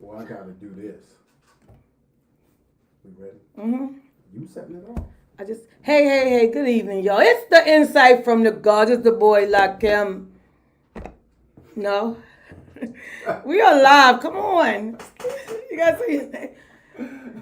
Well, I gotta do this. We ready? Mm-hmm. You setting it off? Hey, good evening, y'all. It's the insight from the God. It's the boy Lakem. No? We are live. Come on. You gotta say his name.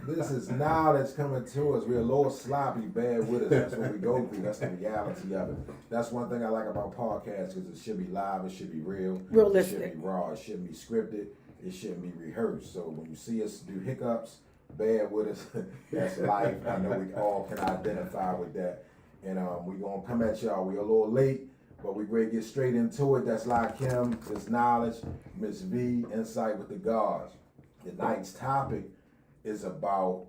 This is knowledge coming to us. We're a little sloppy, bad with us. That's what we go through. That's the reality of it. That's one thing I like about podcasts, because it should be live, it should be real. Realistic. It should be raw, it shouldn't be scripted, it shouldn't be rehearsed. So when you see us do hiccups, bear with us. That's life. I know we all can identify with that. And we're going to come at y'all. We're a little late, but we're ready to get straight into it. That's Lakem, this knowledge, Miss V, Insight with the Gods. Tonight's topic is about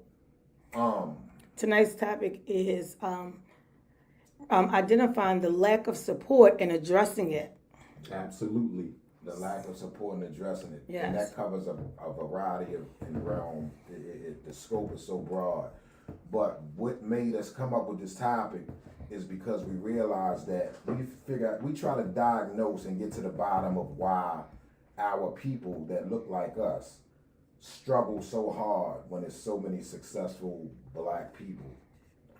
Tonight's topic is identifying the lack of support and addressing it. absolutely the lack of support and addressing it. Yes. And that covers a variety of in realm. The scope is so broad. But what made us come up with this topic is because we realized that we try to diagnose and get to the bottom of why our people that look like us struggle so hard when there's so many successful black people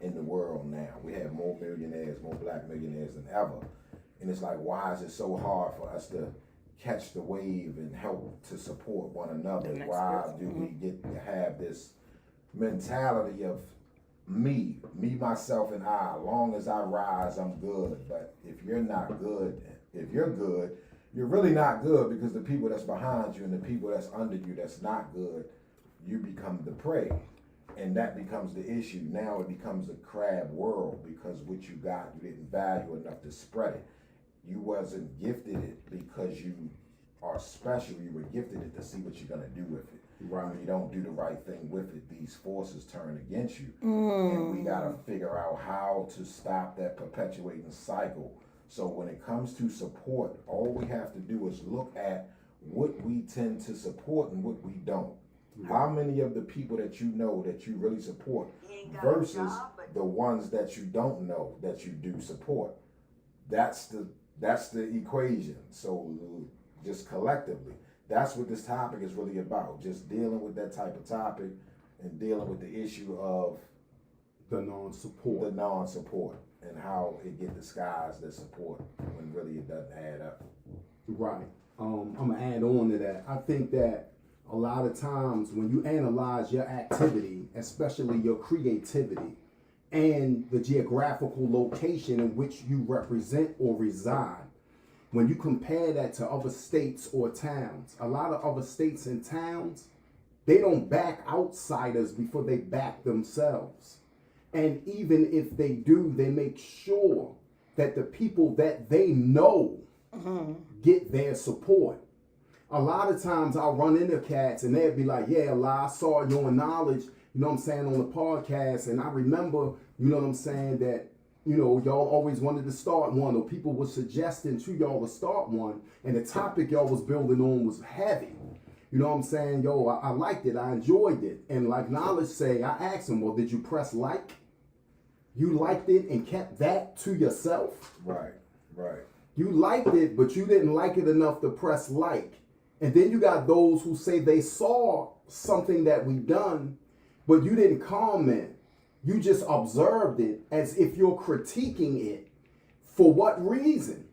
in the world now. We have more millionaires, more black millionaires than ever. And it's like, why is it so hard for us to catch the wave and help to support one another? Why do we get to have this mentality of me, myself, and I? Long as I rise, I'm good. But if you're not good, if you're good, you're really not good, because the people that's behind you and the people that's under you that's not good, you become the prey. And that becomes the issue. Now it becomes a crab world, because what you got, you didn't value enough to spread it. You wasn't gifted it because you are special. You were gifted it to see what you're going to do with it. Right. When you don't do the right thing with it, these forces turn against you. And we got to figure out how to stop that perpetuating cycle. So when it comes to support, all we have to do is look at what we tend to support and what we don't. How many of the people that you know that you really support versus the ones that you don't know that you do support? That's the equation. So just collectively, that's what this topic is really about. Just dealing with that type of topic and dealing with the issue of the non-support. And how it get disguised as support when really it doesn't add up. Right. I'm gonna add on to that. I think that a lot of times when you analyze your activity, especially your creativity, and the geographical location in which you represent or reside, when you compare that to other states or towns, a lot of other states and towns, they don't back outsiders before they back themselves. And even if they do, they make sure that the people that they know get their support. A lot of times I'll run into cats and they'll be like, yeah, I saw your knowledge, you know what I'm saying, on the podcast. And I remember, you know what I'm saying, that, you know, y'all always wanted to start one, or people were suggesting to y'all to start one. And the topic y'all was building on was heavy. You know what I'm saying? Yo, I liked it. I enjoyed it. And like Knowledge say, I asked him, well, did you press like? You liked it and kept that to yourself? Right. You liked it, but you didn't like it enough to press like. And then you got those who say they saw something that we done, but you didn't comment. You just observed it as if you're critiquing it. For what reason?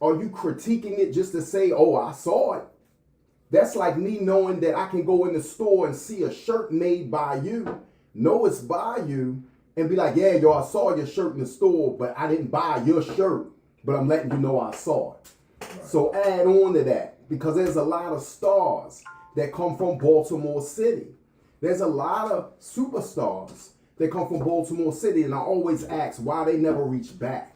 Are you critiquing it just to say, oh, I saw it? That's like me knowing that I can go in the store and see a shirt made by you, know it's by you, and be like, yeah, yo, I saw your shirt in the store, but I didn't buy your shirt, but I'm letting you know I saw it. Right. So add on to that, because there's a lot of stars that come from Baltimore City. There's a lot of superstars that come from Baltimore City, and I always ask why they never reach back.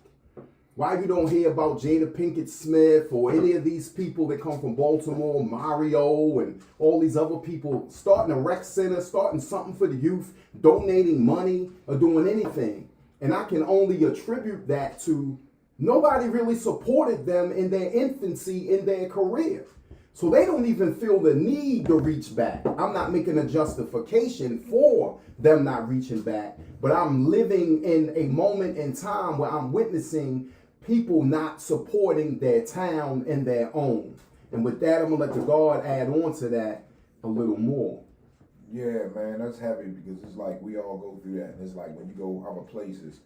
Why you don't hear about Jada Pinkett Smith or any of these people that come from Baltimore, Mario and all these other people starting a rec center, starting something for the youth, donating money or doing anything. And I can only attribute that to nobody really supported them in their infancy, in their career. So they don't even feel the need to reach back. I'm not making a justification for them not reaching back, but I'm living in a moment in time where I'm witnessing people not supporting their town and their own. And with that, I'm gonna let the God add on to that. a little more. Yeah, man, that's heavy because it's like we all go through that. And it's like when you go other places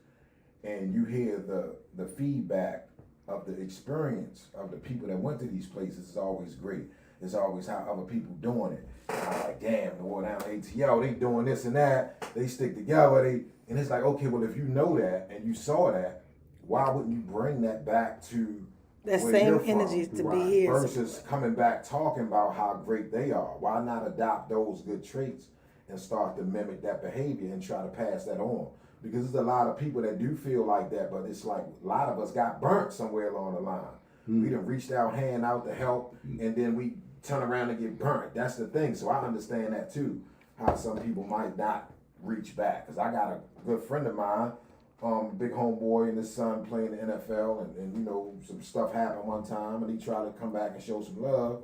and you hear the feedback of the experience of the people that went to these places is always great. It's always how other people doing it. And I'm like, damn, the war down ATL, they doing this and that. They stick together. And it's like, okay, well, if you know that and you saw that, why wouldn't you bring that back to That where same you're from? energy to Right. be here. Versus coming back talking about how great they are. Why not adopt those good traits and start to mimic that behavior and try to pass that on? Because there's a lot of people that do feel like that, but it's like a lot of us got burnt somewhere along the line. We done reached our hand out to help, and then we turn around and get burnt. That's the thing. So I understand that too, how some people might not reach back. Because I got a good friend of mine, big homeboy and his son playing the NFL, and you know, some stuff happened one time, and he tried to come back and show some love.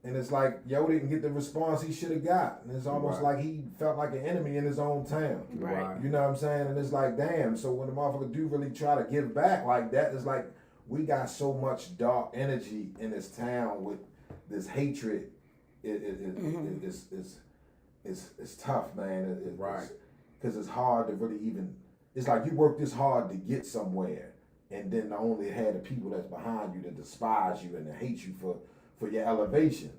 And it's like, yo, didn't get the response he should have got. And it's almost Right. like he felt like an enemy in his own town. Right. You know what I'm saying? And it's like, damn, so when the motherfucker do really try to give back like that, it's like, we got so much dark energy in this town with this hatred. It's tough, man. Right. Because it's hard to really even, it's like you work this hard to get somewhere, and then only have the people that's behind you that despise you and that hate you for your elevation.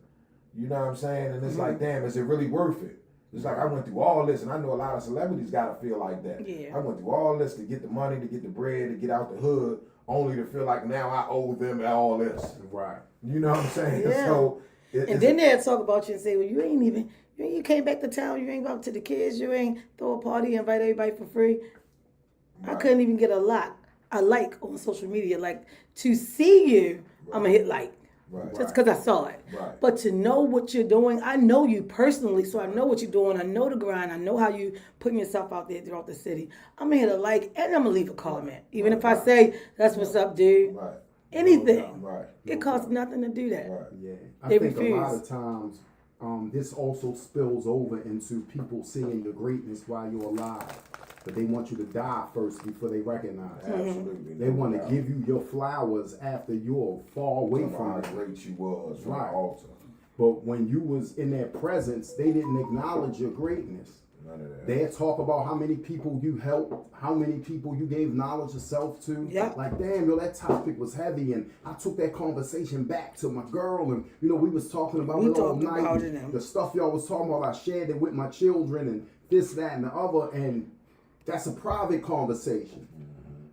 You know what I'm saying? And it's like, damn, is it really worth it? It's like I went through all this, and I know a lot of celebrities gotta feel like that. Yeah. I went through all this to get the money, to get the bread, to get out the hood, only to feel like now I owe them all this. Right. You know what I'm saying? Yeah. So, And then they'll talk about you and say, well, you came back to town, you ain't go out to the kids, you ain't throw a party, invite everybody for free. I couldn't even get a like on social media. Like, to see you, I'm going to hit like. Right. Just because I saw it. Right. But to know what you're doing, I know you personally, so I know what you're doing. I know the grind. I know how you putting yourself out there throughout the city. I'm going to hit a like, and I'm going to leave a comment. Even if I say, that's what's up, dude. Right. Anything. Right. It costs nothing to do that. Right. Yeah. I They think a lot refuse. of times this also spills over into people seeing your greatness while you're alive. But they want you to die first before they recognize it. Absolutely. They want to give you your flowers after you're far away from how it. great you was from Right. the altar. But when you was in their presence, they didn't acknowledge your greatness. None of that. They'd talk about how many people you helped, how many people you gave knowledge of self to. Yeah. Like, damn, yo, that topic was heavy, and I took that conversation back to my girl, and you know, we was talking about We it all talked night. about and it. the stuff y'all was talking about, I shared it with my children, and this, that, and the other, and that's a private conversation.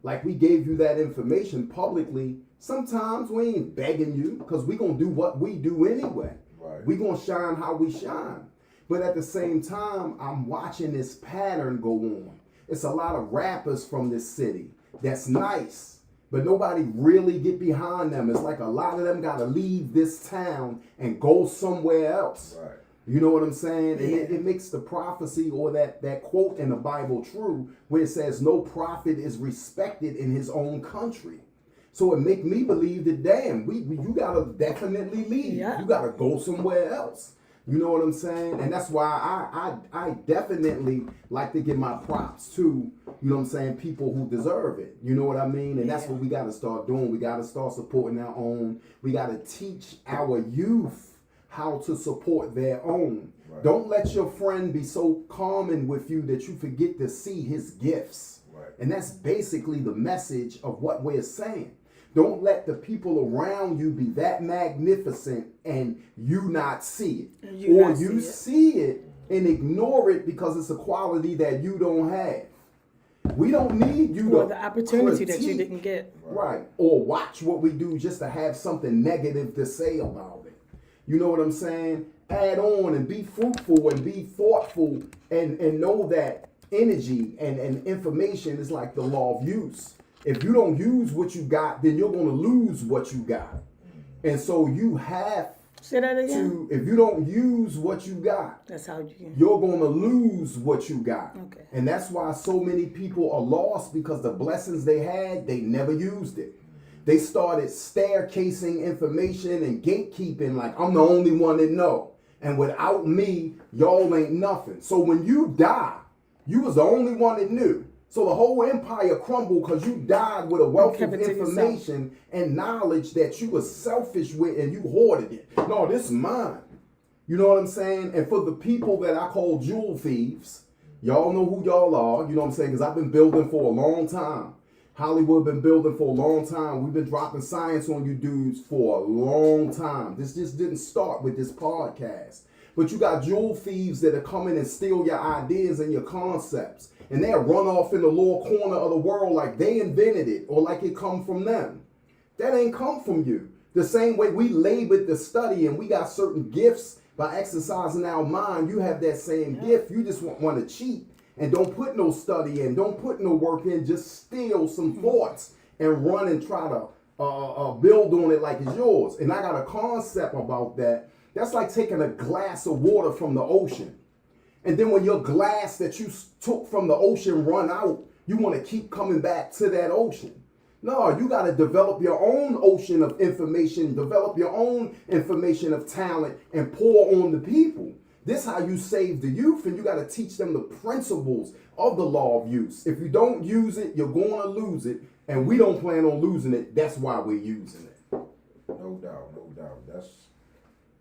Like, we gave you that information publicly. Sometimes we ain't begging you, because we gonna do what we do anyway. Right. We gonna shine how we shine. But at the same time, I'm watching this pattern go on. It's a lot of rappers from this city that's nice, but nobody really get behind them. It's like a lot of them gotta leave this town and go somewhere else. Right. You know what I'm saying? And Yeah. it makes the prophecy or that quote in the Bible true, where it says no prophet is respected in his own country. So it make me believe that, damn, you gotta definitely leave. Yeah. You gotta go somewhere else. You know what I'm saying? And that's why I definitely like to give my props to, you know what I'm saying, people who deserve it. You know what I mean? And that's Yeah. what we got to start doing. We got to start supporting our own. We got to teach our youth how to support their own. Right. Don't let your friend be so common with you that you forget to see his gifts. Right. And that's basically the message of what we're saying. Don't let the people around you be that magnificent and you not see it. You Or not you see it. see it and ignore it because it's a quality that you don't have. We don't need you Or to the opportunity that you critique, didn't get. right, or watch what we do just to have something negative to say about it. You know what I'm saying? Add on and be fruitful and be thoughtful and know that energy and information is like the law of use. If you don't use what you got, then you're going to lose what you got. And so you have Say that again. to, if you don't use what you got, That's how you. you're going to lose what you got. Okay. And that's why so many people are lost, because the blessings they had, they never used it. They started staircasing information and gatekeeping like, I'm the only one that know. And without me, y'all ain't nothing. So when you die, you was the only one that knew. So the whole empire crumbled because you died with a wealth of kept it to yourself. information and knowledge that you was selfish with and you hoarded it. No, this is mine. You know what I'm saying? And for the people that I call jewel thieves, y'all know who y'all are. You know what I'm saying? Because I've been building for a long time. Hollywood been building for a long time. We've been dropping science on you dudes for a long time. This just didn't start with this podcast. But you got jewel thieves that are coming and steal your ideas and your concepts. And they'll run off in the lower corner of the world like they invented it or like it come from them. That ain't come from you. The same way we labored to study and we got certain gifts by exercising our mind, you have that same gift. You just want to cheat and don't put no study in, don't put no work in, just steal some thoughts and run and try to build on it like it's yours. And I got a concept about that. That's like taking a glass of water from the ocean. And then when your glass that you took from the ocean run out, you want to keep coming back to that ocean. No, you got to develop your own ocean of information, develop your own information of talent and pour on the people. This is how you save the youth, and you got to teach them the principles of the law of use. If you don't use it, you're going to lose it, and we don't plan on losing it. That's why we're using it. No doubt, no doubt.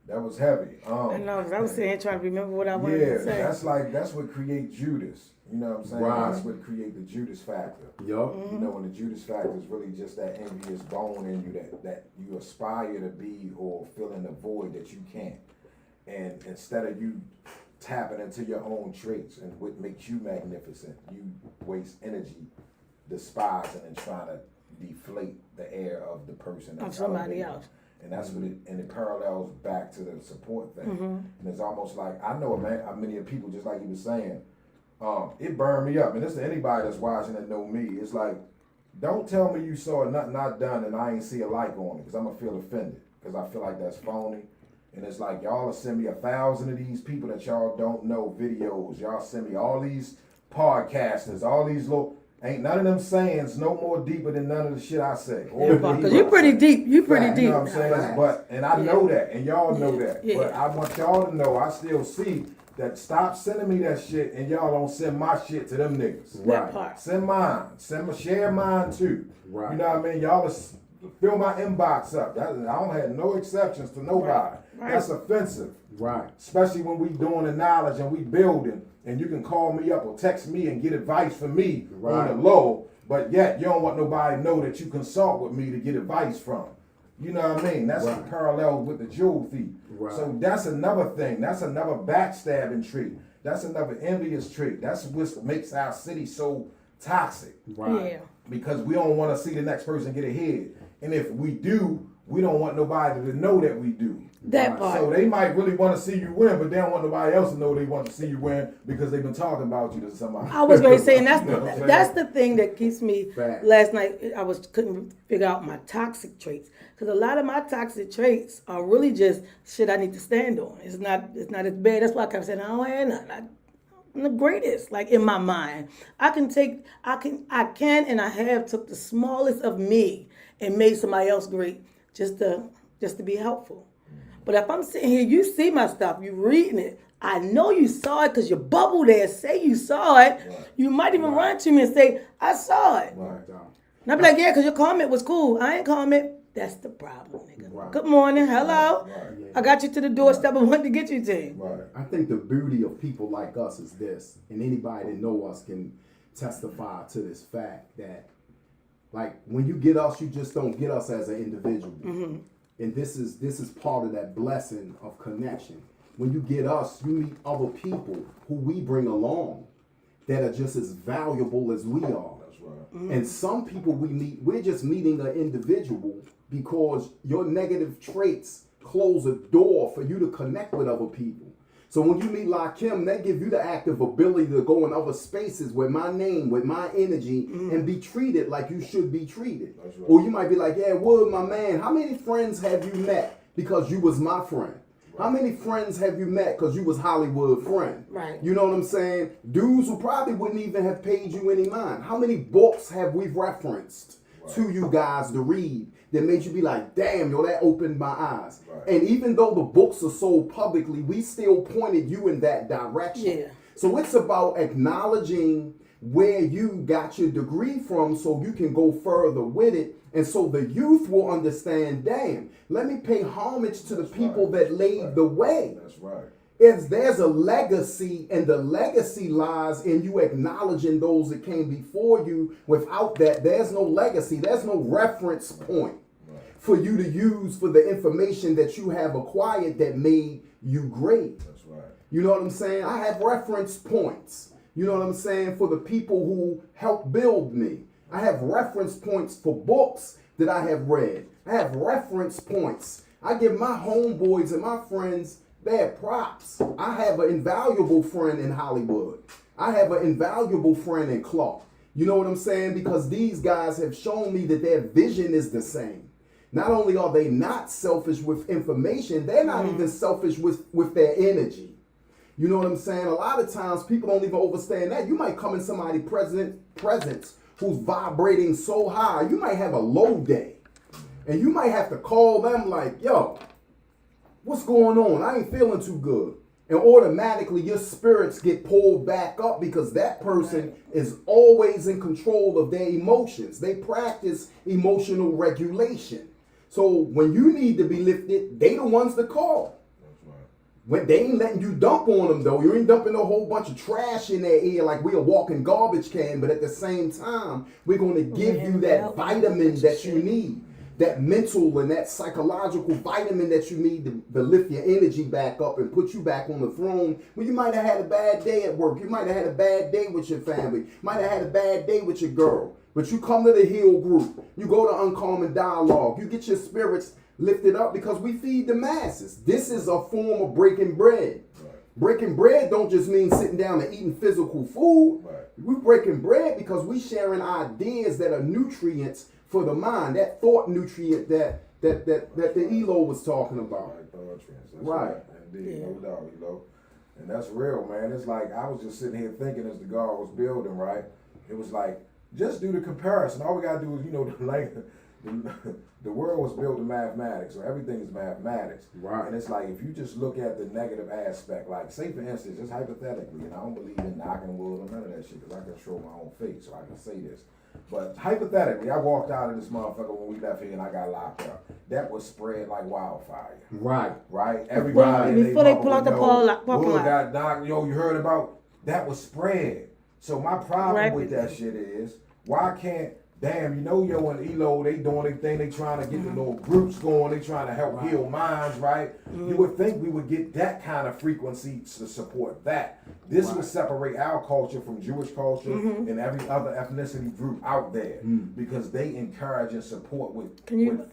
That was heavy. I know, I was sitting here trying to remember what I wanted to say. That's what creates Judas. You know what I'm saying? Right. That's what creates the Judas factor. Yup. You know, when the Judas factor is really just that envious bone in you that you aspire to be or filling a void that you can't. And instead of you tapping into your own traits and what makes you magnificent, you waste energy despising and trying to deflate the air of the person Of somebody else. And that's what it parallels back to the support thing. And it's almost like, I know many people, just like he was saying, it burned me up. And this to anybody that's watching that know me, it's like, don't tell me you saw nothing not done and I ain't see a like on it, because I'm going to feel offended, because I feel like that's phony. And it's like, y'all will send me 1,000 of these people that y'all don't know videos. Y'all send me all these podcasters, all these little, ain't none of them sayings no more deeper than none of the shit I say. Because you're pretty deep. You pretty deep. You know what I'm saying? But, and I know that, and y'all know that. Yeah. But I want y'all to know, I still see that. Stop sending me that shit, and y'all don't send my shit to them niggas. That part. Send mine. Share mine too. Right. You know what I mean? Y'all fill my inbox up. I don't have no exceptions to nobody. Right. That's offensive. Right. Especially when we doing the knowledge and we building, and you can call me up or text me and get advice from me on the low, but yet you don't want nobody to know that you consult with me to get advice from. You know what I mean? That's a parallel with the jewel thief. Right. So that's another thing. That's another backstabbing trait. That's another envious trait. That's what makes our city so toxic. Right. Yeah. Because we don't want to see the next person get ahead. And if we do, we don't want nobody to know that we do. That part. So they might really want to see you win, but they don't want nobody else to know they want to see you win because they've been talking about you to somebody. I was going to say, and You know what I'm that's saying? the thing that keeps me. Fact. Last night couldn't figure out my toxic traits, because a lot of my toxic traits are really just shit I need to stand on. It's not as bad. That's why I kept saying I don't have none. I'm the greatest, like in my mind. I can and I have took the smallest of me and made somebody else great just to be helpful. But if I'm sitting here, you see my stuff, you reading it, I know you saw it because you bubble there, say you saw it. Right. You might even run to me and say, I saw it. Right. And I'll be like, yeah, because your comment was cool. I ain't comment. That's the problem, nigga. Right. Good morning, hello. Right. I got you to the doorstep I wanted to get you to. Right. I think the beauty of people like us is this, and anybody that know us can testify to this fact that, like, when you get us, you just don't get us as an individual. And this is part of that blessing of connection. When you get us, you meet other people who we bring along that are just as valuable as we are. That's right. And some people we meet, we're just meeting an individual because your negative traits close a door for you to connect with other people. So when you meet Lakem, that gives you the active ability to go in other spaces with my name, with my energy, and be treated like you should be treated. That's right. Or you might be like, yeah, Wood, my man, how many friends have you met because you was my friend? How many friends have you met because you was Hollywood friend? Right. You know what I'm saying? Dudes who probably wouldn't even have paid you any mind. How many books have we referenced to you guys to read that made you be like, damn, yo, that opened my eyes. Right. And even though the books are sold publicly, we still pointed you in that direction. Yeah. So it's about acknowledging where you got your degree from so you can go further with it. And so the youth will understand, damn, let me pay homage to the people that laid the way. That's right. If there's a legacy, and the legacy lies in you acknowledging those that came before you. Without that, there's no legacy. There's no reference point for you to use for the information that you have acquired that made you great. That's right. You know what I'm saying? I have reference points. You know what I'm saying? For the people who helped build me. I have reference points for books that I have read. I have reference points. I give my homeboys and my friends their props. I have an invaluable friend in Hollywood. I have an invaluable friend in Clark. You know what I'm saying? Because these guys have shown me that their vision is the same. Not only are they not selfish with information, they're not even selfish with their energy. You know what I'm saying? A lot of times people don't even understand that. You might come in somebody's presence who's vibrating so high. You might have a low day. And you might have to call them like, yo, what's going on? I ain't feeling too good. And automatically your spirits get pulled back up because that person is always in control of their emotions. They practice emotional regulation. So when you need to be lifted, they the ones to call. When they ain't letting you dump on them though. You ain't dumping a whole bunch of trash in their ear like we a walking garbage can, but at the same time, we're going to give you that vitamin that you need. That mental and that psychological vitamin that you need to lift your energy back up and put you back on the throne when you might have had a bad day at work. You might have had a bad day with your family. Might have had a bad day with your girl. But you come to the Heal group. You go to Uncommon Dialogue. You get your spirits lifted up because we feed the masses. This is a form of breaking bread. Right. Breaking bread don't just mean sitting down and eating physical food. Right. We breaking bread because we sharing ideas that are nutrients for the mind. That thought nutrient that the Elo was talking about. Right. Indeed, no doubt, And that's real, man. It's like I was just sitting here thinking as the God was building, right? It was like, just do the comparison. All we gotta do is, the world was built in mathematics, so everything is mathematics. Right. And it's like, if you just look at the negative aspect, like say for instance, just hypothetically, and I don't believe in knocking wood or none of that shit, because I can show my own face, so I can say this. But hypothetically, I walked out of this motherfucker when we left here and I got locked up. That was spread like wildfire. Right. Right? Everybody before they pull out the Wood got knocked, you heard about, that was spread. So my problem with that shit is, why can't, damn, Yo and Elo, they doing their thing, they trying to get the little groups going, they trying to help heal minds, right? You would think we would get that kind of frequency to support that. This would separate our culture from Jewish culture and every other ethnicity group out there because they encourage and support what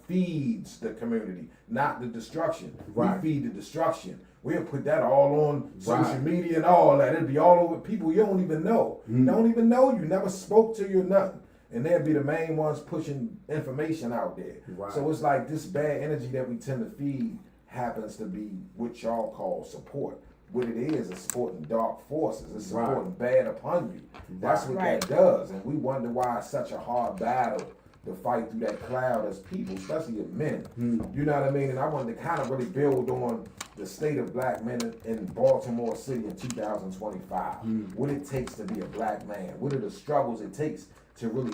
feeds the community, not the destruction. We feed the destruction. We'll put that all on social media and all that. It'll be all over people you don't even know. Don't even know you, never spoke to you or nothing. And they'll be the main ones pushing information out there. Right. So it's like this bad energy that we tend to feed happens to be what y'all call support. What it is supporting dark forces. It's supporting bad upon you. That's what that does. And we wonder why it's such a hard battle to fight through that cloud as people, especially as men. You know what I mean? And I wanted to kind of really build on the state of black men in Baltimore City in 2025. What it takes to be a black man. What are the struggles it takes to really,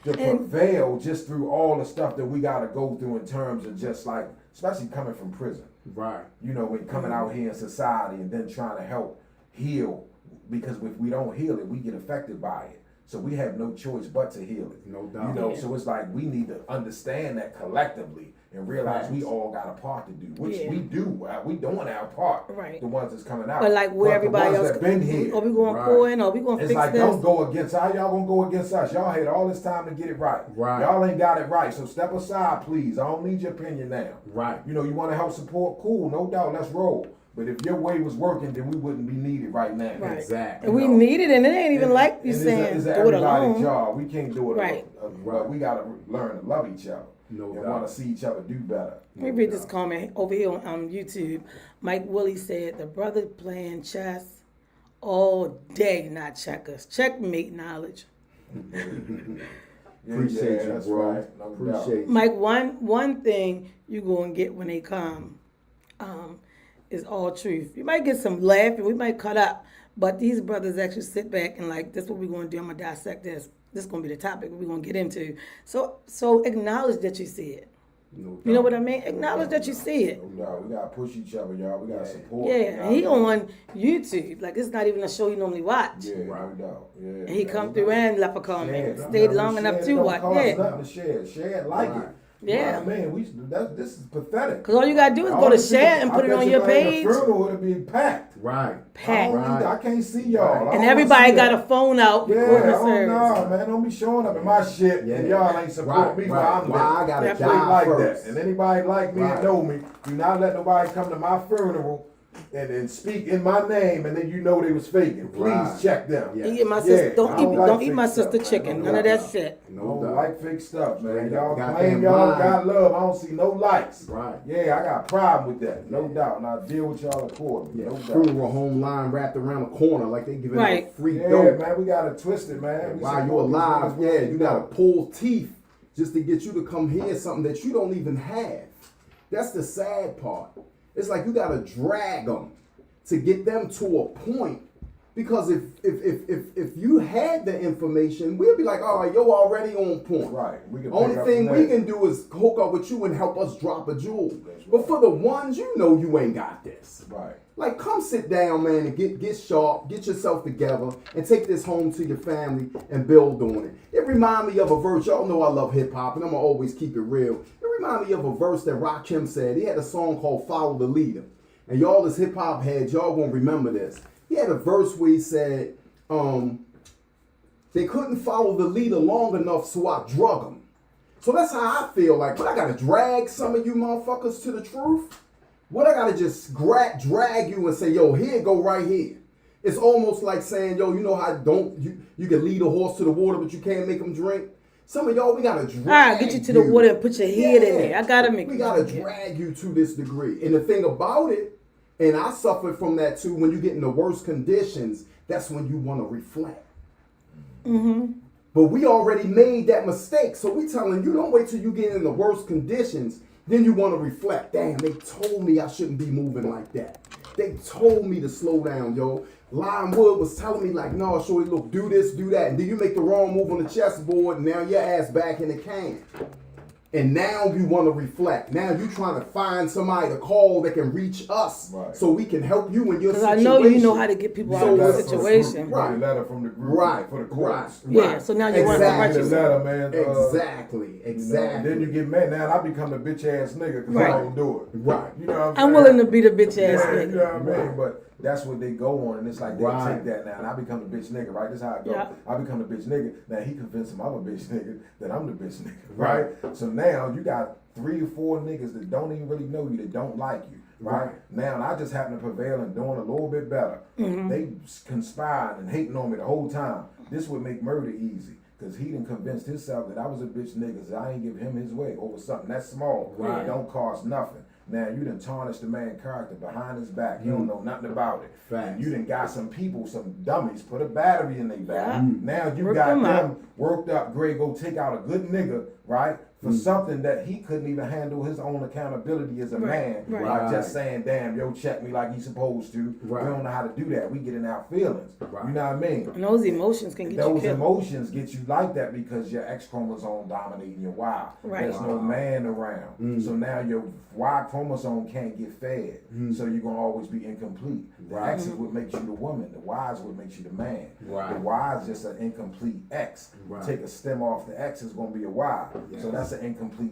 to prevail just through all the stuff that we got to go through in terms of just like, especially coming from prison. Right. When coming out here in society and then trying to help heal, because if we don't heal it, we get affected by it. So we have no choice but to heal it. No doubt. So it's like we need to understand that collectively and realize we all got a part to do, which we do. We doing our part. Right. The ones that's coming out. But like where everybody else that been here. Are we going to pour in? Are we going to fix this? It's like, don't go against us. How y'all going to go against us? Y'all had all this time to get it right. Y'all ain't got it right. So step aside, please. I don't need your opinion now. Right. You want to help support? Cool. No doubt. Let's roll. But if your way was working, then we wouldn't be needed right now. Right. Exactly. And we need it, and it ain't even like you saying, it's do it everybody's alone. job. We can't do it right. alone. We got to learn to love each other. No and doubt. Want to see each other do better. Let me read this comment over here on YouTube. Mike Willie said, the brother playing chess all day, not checkers. Checkmate knowledge. Appreciate you, bro. Right. No Appreciate you. Mike, one thing you going to get when they come is all truth. You might get some laughing. We might cut up. But these brothers actually sit back and like, this is what we're going to do. I'm going to dissect this. This is going to be the topic we're going to get into. So acknowledge that you see it. No You know doubt. what I mean? Acknowledge that you see it. No doubt. We gotta push each other, y'all. We gotta support. Yeah, you and know he what I mean? on YouTube. Like, it's not even a show you normally watch. Yeah, no doubt. Yeah. And he come through and left a comment. Share it. Stayed I mean, long enough share it. to Don't watch. cost Yeah. nothing to share it. Share it like Right. it. Yeah. Man, this is pathetic. Because all you got to do is go to share and put it on your page. The funeral would be packed. Right. Packed. I can't see y'all. I And don't everybody see got that. a phone out Yeah, recording the oh service. no, man, don't be showing up in my shit and y'all ain't support me while I'm Why I there. gotta That's die Straight like first. that. And anybody like me and know me, do not let nobody come to my funeral and speak in my name and then you know they was faking. Please Right. check them. Yeah. Eat my sister. I Don't eat my fake sister stuff, chicken. man. None of that shit. I No don't doubt. like fake stuff, man. Man, Y'all goddamn claim y'all mind. got love. I don't see no likes. Right. Yeah, I got a problem with that. No doubt. And I deal with y'all accordingly. Yeah, No doubt. funeral home line wrapped around the corner like they giving Right. out free Yeah, dope. man, we gotta twist it, man. We While you support these alive, niggas yeah, where you they gotta go. pull teeth just to get you to come hear something that you don't even have. That's the sad part. It's like you gotta drag them to get them to a point. Because if you had the information, we'd be like, all right, you're already on point. Right. We can Only pick up thing from we there. can do is hook up with you and help us drop a jewel. That's But right. for the ones you know you ain't got this. Right. Like, come sit down, man, and get sharp, get yourself together, and take this home to your family and build on it. It remind me of a verse. Y'all know I love hip hop, and I'm gonna always keep it real. It remind me of a verse that Rakim said. He had a song called "Follow the Leader," and y'all as hip hop heads, y'all gonna remember this. He had a verse where he said, "They couldn't follow the leader long enough, so I drug them." So that's how I feel. Like, but I gotta drag some of you motherfuckers to the truth. What I gotta just drag you and say, yo, here, go right here. It's almost like saying, yo, you know how you can lead a horse to the water, but you can't make him drink. Some of y'all, we gotta drag Get you to the water and put your head in there. I gotta make We you gotta drink it. drag you to this degree. And the thing about it, and I suffered from that too, when you get in the worst conditions, that's when you wanna reflect. But we already made that mistake. So we telling you, don't wait till you get in the worst conditions. Then you want to reflect. Damn, they told me I shouldn't be moving like that. They told me to slow down, yo. Lime Wood was telling me like, no, shorty, look, do this, do that. And then you make the wrong move on the chessboard, and now your ass back in the can. And now you want to reflect. Now you trying to find somebody to call that can reach us, Right. so we can help you in your Because I situation. know you know how to get people out of So the it's- situation. Right. Right. Letter from the group. Right, For the right, courts. Yeah, so now you want to Exactly. write The yourself. letter, man. Exactly, You know, exactly. then you get mad. Now I become the bitch ass nigga because Right. I don't do it. Right. You know what I'm I'm saying? willing to be the bitch ass Yeah, nigga. you know what I mean? Right. But that's what they go on, and it's like they Right. take that now, and I become the bitch nigga, right? This is how it go. Yeah. I become the bitch nigga. Now he convinced him I'm a bitch nigga, that I'm the bitch nigga, Right. right? So now you got 3 or 4 niggas that don't even really know you, that don't like you, right? Right. Now I just happen to prevail and doing a little bit better. They conspiring and hating on me the whole time. This would make murder easy. Cause he done convinced himself that I was a bitch nigga, so I ain't give him his way over something that's small. Right. It don't cost nothing. Now you done tarnished the man's character behind his back. You don't know nothing about it. Facts. And you done got some people, some dummies, put a battery in their back. Yeah. Now you Work got them them out. worked up, Greg, go take out a good nigga, right? For something that he couldn't even handle his own accountability as a man. right. By just saying, damn, yo, check me like he's supposed to. Right. We don't know how to do that. We get in our feelings. Right. You know what I mean? And those emotions can get you Those killed. emotions get you like that because your X chromosome dominating your Y. Right. There's no man around. So now your Y chromosome can't get fed. So you're going to always be incomplete. The Right. X is what makes you the woman. The Y is what makes you the man. Right. The Y is just an incomplete X. Right. Take a stem off the X, it's going to be a Y. Yes. So that's an incomplete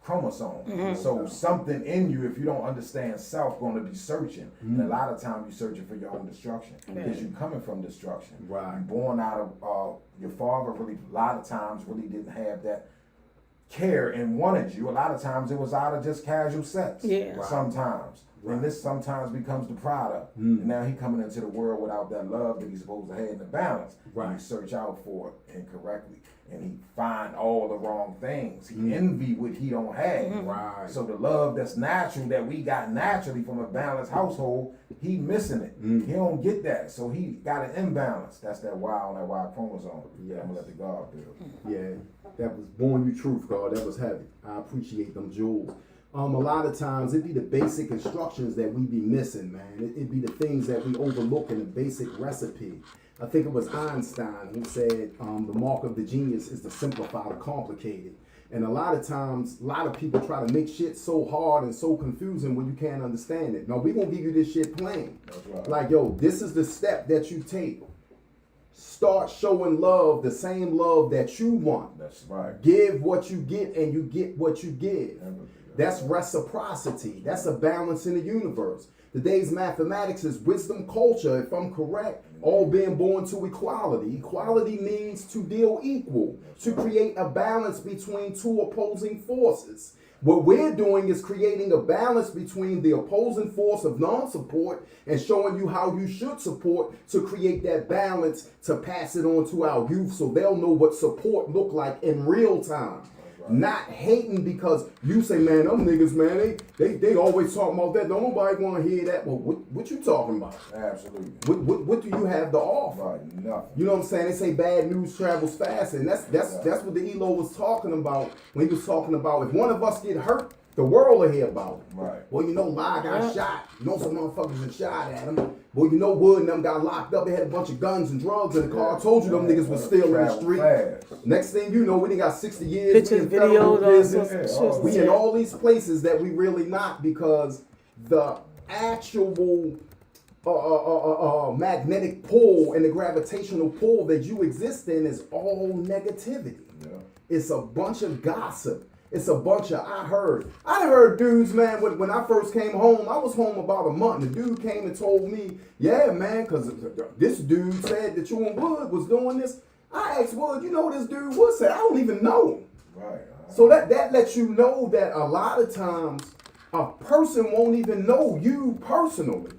chromosome. So something in you, if you don't understand self, going to be searching. And a lot of times you're searching for your own destruction because you're coming from destruction. Right. You're born out of your father really, a lot of times really didn't have that care and wanted you. A lot of times it was out of just casual sex. Yeah. Right. Sometimes. And this sometimes becomes the product. And now he coming into the world without that love that he's supposed to have in the balance. Right. And he search out for it incorrectly. And he find all the wrong things. He envy what he don't have. Right. So the love that's natural that we got naturally from a balanced household, he missing it. He don't get that. So he got an imbalance. That's that Y on that Y chromosome. Yes. I'm gonna let the God build. Yeah, that was born you truth, God. That was heavy. I appreciate them jewels. A lot of times it be the basic instructions that we be missing, man. It be the things that we overlook in the basic recipe. I think it was Einstein who said the mark of the genius is to simplify the complicated. And a lot of times, a lot of people try to make shit so hard and so confusing when you can't understand it. No, we gonna give you this shit plain. That's right. Like, yo, this is the step that you take. Start showing love, the same love that you want. That's right. Give what you get and you get what you give. That's reciprocity. That's a balance in the universe. Today's mathematics is wisdom culture, if I'm correct, all being born to equality. Equality means to deal equal, to create a balance between two opposing forces. What we're doing is creating a balance between the opposing force of non-support and showing you how you should support to create that balance to pass it on to our youth so they'll know what support look like in real time. Not hating because you say, man, them niggas, man, they always talking about that. Don't nobody want to hear that. Well, what you talking about? Absolutely. What do you have to offer? Right, nothing. You know what I'm saying? They say bad news travels fast, and that's what the ELO was talking about when he was talking about if one of us get hurt, the world will hear about it. Right. Well, you know, Lai got shot. You know, some motherfuckers that shot at him. Well, you know, Wood and them got locked up. They had a bunch of guns and drugs in the car. I told you them niggas was still in the street. Fast. Next thing you know, we done got 60 years. Pictures, we in federal videos, all business. sorts of We shit. in all these places that we really not because the actual magnetic pull and the gravitational pull that you exist in is all negativity. Yeah. It's a bunch of gossip. It's a bunch of I heard dudes, man, when I first came home, I was home about a month, and the dude came and told me, yeah, man, because this dude said that you and Wood was doing this. I asked Wood, you know what this dude Wood said? I don't even know him. Right. So that lets you know that a lot of times a person won't even know you personally.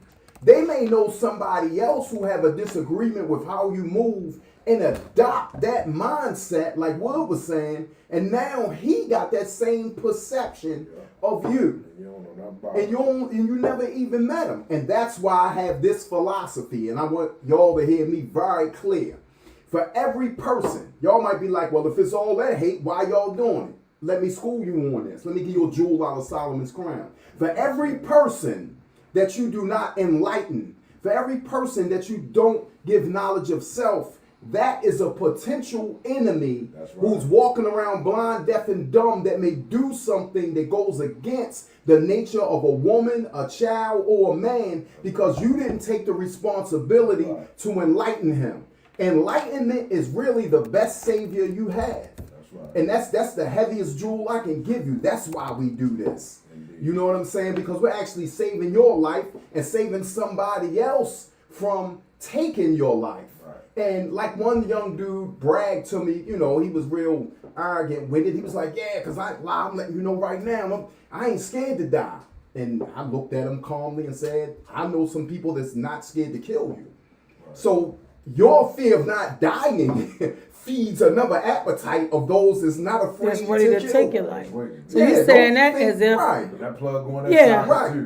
They may know somebody else who have a disagreement with how you move and adopt that mindset, like Wood was saying, and now he got that same perception of you. You don't know nothing about And you never even met him. And that's why I have this philosophy, and I want y'all to hear me very clear. For every person, y'all might be like, well, if it's all that hate, why y'all doing it? Let me school you on this. Let me give you a jewel out of Solomon's crown. For every person that you do not enlighten, for every person that you don't give knowledge of self, that is a potential enemy who's walking around blind, deaf, and dumb that may do something that goes against the nature of a woman, a child, or a man because you didn't take the responsibility to enlighten him. Enlightenment is really the best savior you have. And that's the heaviest jewel I can give you. That's why we do this. You know what I'm saying? Because we're actually saving your life and saving somebody else from taking your life. And like one young dude bragged to me, you know, he was real arrogant with it. He was like, yeah, because I'm letting you know right now, I ain't scared to die. And I looked at him calmly and said, I know some people that's not scared to kill you. So your fear of not dying feeds another appetite of those that's not afraid That's ready to kill. take your life. So you're saying that as if that plug going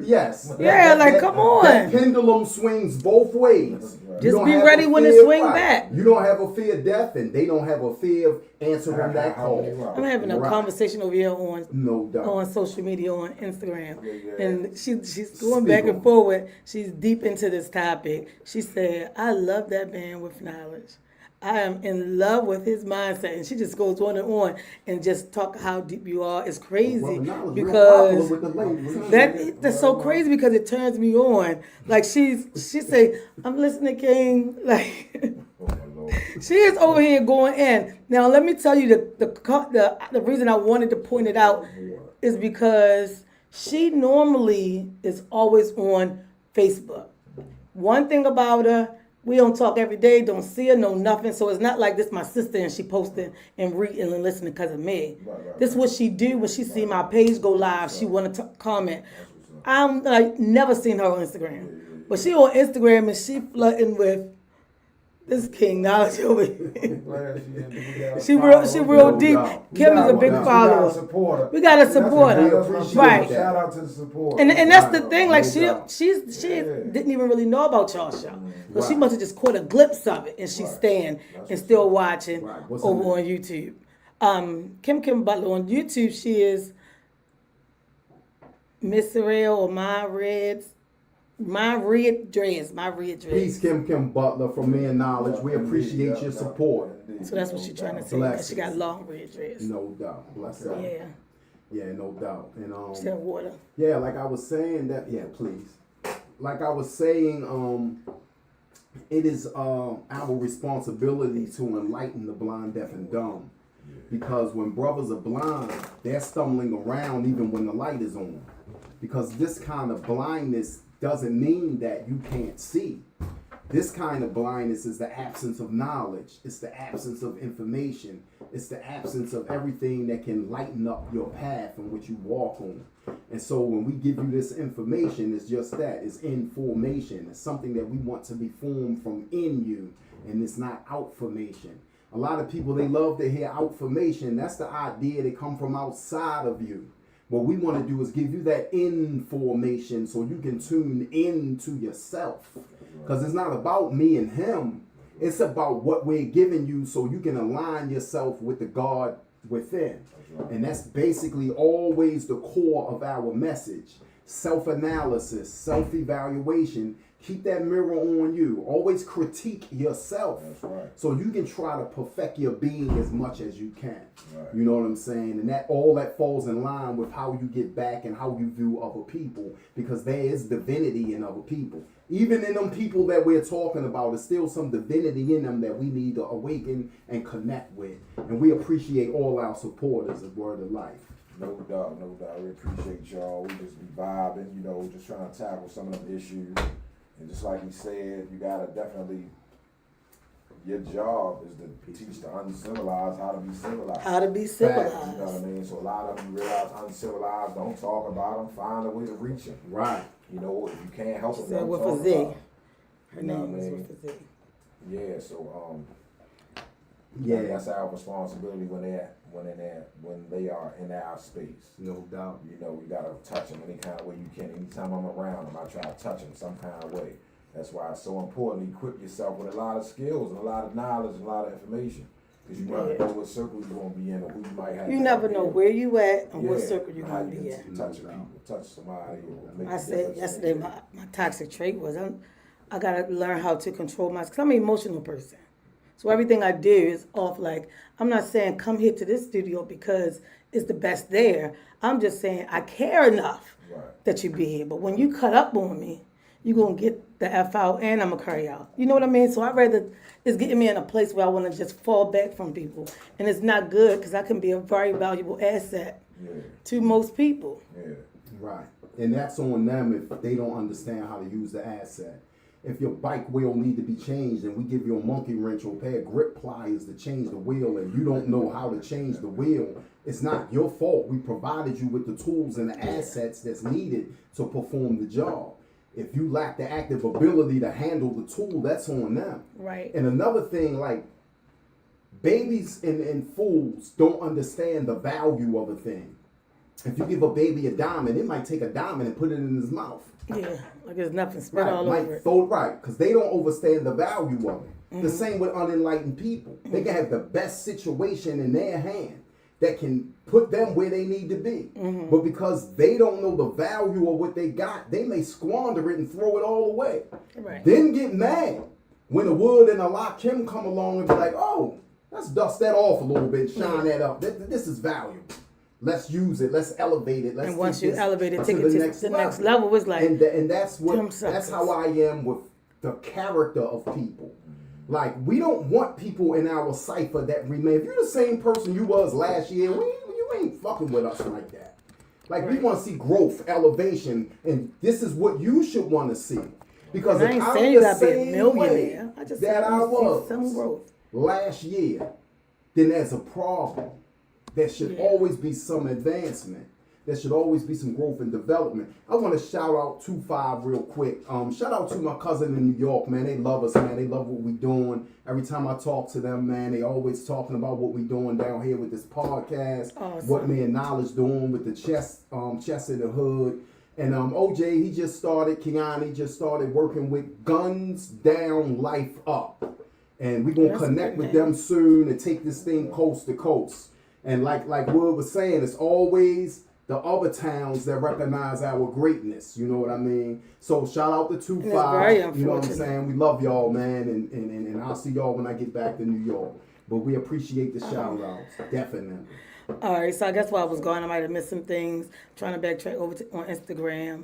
Yes. Yeah, like come on. That pendulum swings both ways. Just be ready when it swing back. You don't have a fear of death, and they don't have a fear of answering that call. I'm having a conversation over here on on social media, on Instagram, and she's going back and forward. She's deep into this topic. She said, "I love that man with knowledge. I am in love with his mindset," and she just goes on and just talk how deep you are. It's crazy because that's so crazy because it turns me on. Like she say, "I'm listening, King." Like she is over here going in. Now let me tell you the reason I wanted to point it out is because she normally is always on Facebook. One thing about her. We don't talk every day, don't see her, know nothing. So it's not like this my sister and she posting and reading and listening because of me. This is what she do when she see my page go live. She want to comment. I'm like never seen her on Instagram. But she on Instagram and she flirting with this King Knowledge over here. She real deep. Kim is a big follower. We got to support her. Right. Shout out to the support. And that's the thing. Like she didn't even really know about y'all show. So she must have just caught a glimpse of it, and she's staying and still watching over on YouTube. Kim Butler on YouTube. She is Miss Sorrell or my red dress. Peace, Kim Butler from Me and Knowledge. We appreciate your support. So that's what she's trying to say. Because she got long red dress. No doubt. Bless her. Yeah. Yeah, no doubt. And She got water. yeah, like I was saying that. Yeah, please. Like I was saying, it is our responsibility to enlighten the blind, deaf, and dumb. Because when brothers are blind, they're stumbling around even when the light is on. Because this kind of blindness doesn't mean that you can't see. This kind of blindness is the absence of knowledge. It's the absence of information. It's the absence of everything that can lighten up your path in which you walk on. And so when we give you this information, it's just that. It's information. It's something that we want to be formed from in you. And it's not outformation. A lot of people, they love to hear outformation. That's the idea they come from outside of you. What we want to do is give you that information so you can tune into yourself. Because it's not about me and him. It's about what we're giving you so you can align yourself with the God within. And that's basically always the core of our message. Self-analysis, self-evaluation. Keep that mirror on you. Always critique yourself. That's right. So you can try to perfect your being as much as you can. Right. You know what I'm saying? And that all that falls in line with how you get back and how you view other people. Because there is divinity in other people. Even in them people that we're talking about, there's still some divinity in them that we need to awaken and connect with. And we appreciate all our supporters of Word of Life. No doubt, no doubt. We appreciate y'all. We just be vibing, you know, just trying to tackle some of them issues. And just like he said, you gotta definitely, your job is to teach the uncivilized how to be civilized. How to be You civilized. know what I mean? So a lot of them realize uncivilized, don't talk about them, find a way to reach them. Right. You know, if you can't help them, Said don't with talk a Z. about 'em. Her You know name what I is mean? with a Z. Yeah, so Yeah. that's our responsibility when they are in our space. No doubt. You know, we gotta touch them any kind of way you can. Anytime I'm around them, I try to touch them some kind of way. That's why it's so important to equip yourself with a lot of skills and a lot of knowledge and a lot of information. Because you never know what circle you're gonna be in or who you might have. You to never help know you. where you at and what Yeah, circle you're how going to you be can at. touch people, touch somebody. Or make I a said difference. yesterday my toxic trait was I got to learn how to control myself because I'm an emotional person. So everything I do is off like, I'm not saying come here to this studio because it's the best there. I'm just saying I care enough Right. that you be here. But when you cut up on me, you're going to get the F out and I'm going to carry out. You know what I mean? So I'd rather, it's getting me in a place where I want to just fall back from people. And it's not good because I can be a very valuable asset Yeah. to most people. Yeah. Right. And that's on them if they don't understand how to use the asset. If your bike wheel need to be changed and we give you a monkey wrench or a pair of grip pliers to change the wheel and you don't know how to change the wheel, it's not your fault. We provided you with the tools and the assets that's needed to perform the job. If you lack the active ability to handle the tool, that's on them. Right. And another thing, like, babies and fools don't understand the value of a thing. If you give a baby a diamond, it might take a diamond and put it in his mouth. Yeah, like there's nothing spread Right, all might over it. throw it right, because they don't understand the value of it. The same with unenlightened people. They can have the best situation in their hand that can put them where they need to be. But because they don't know the value of what they got, they may squander it and throw it all away. Right. Then get mad when the wood and the Lakem come along and be like, oh, let's dust that off a little bit, shine that up. This is valuable. Let's use it. Let's elevate it. Let's And once take you this elevate it, to take it to the next level. It's like, and that's them what suckers. that's how I am with the character of people. Like, we don't want people in our cipher that remain. If you're the same person you was last year, you ain't fucking with us like that. Like, we want to see growth, elevation, and this is what you should want to see. Because I if ain't I'm saying you the gotta be a same millionaire. way I just that said I you see some growth. was last year, then there's a problem. There should always be some advancement. There should always be some growth and development. I want to shout out 2-5 real quick. Shout out to my cousin in New York, man. They love us, man. They love what we doing. Every time I talk to them, man, they always talking about what we doing down here with this podcast. Awesome. What Me and Knowledge doing with the chess in the hood. And OJ, he just started, Kiani just started working with Guns Down, Life Up. And we're going to That's a connect good with name. them soon and take this thing coast to coast. And like Wood was saying, it's always the other towns that recognize our greatness. You know what I mean? So shout out to it's 25. very You know what I'm unfortunate. saying? We love y'all, man, and I'll see y'all when I get back to New York. But we appreciate the shout outs, definitely. All right, so I guess while I was gone, I might have missed some things. Trying to backtrack over on Instagram.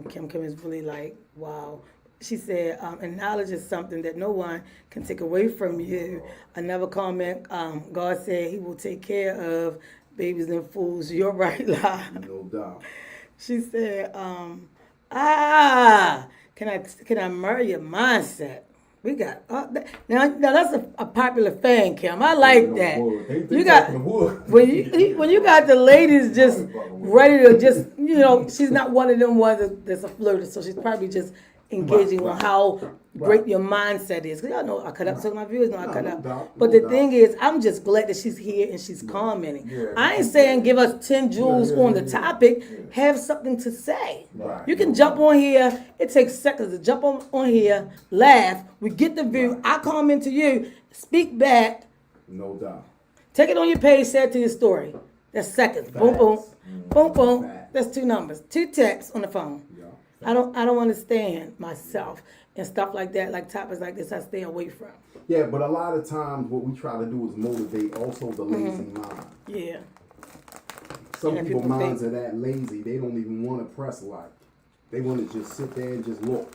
Kim is really like, wow. She said, and knowledge is something that no one can take away from you. Another comment, God said he will take care of babies and fools. You're right, La. No doubt. She said, can I marry your mindset? We got now that's a popular fan, Kim. I like that. You got when you got the ladies just ready to just she's not one of them ones that's a flirt, so she's probably just engaging on how great your mindset is. Cause y'all know I cut up, so my viewers know I cut up. But the thing is, I'm just glad that she's here and she's commenting. I ain't saying give us 10 jewels on the topic. Have something to say. You can jump on here. It takes seconds to jump on here, laugh. We get the view. I comment to you. Speak back. No doubt. Take it on your page. Say it to your story. That's seconds. Boom, boom, boom, boom. That's 2 numbers. 2 texts on the phone. I don't understand myself and stuff like that, like topics like this I stay away from. Yeah, but a lot of times what we try to do is motivate also the lazy mind. Yeah. Some Yeah, people's people minds think- are that lazy, they don't even want to press like. They want to just sit there and just look.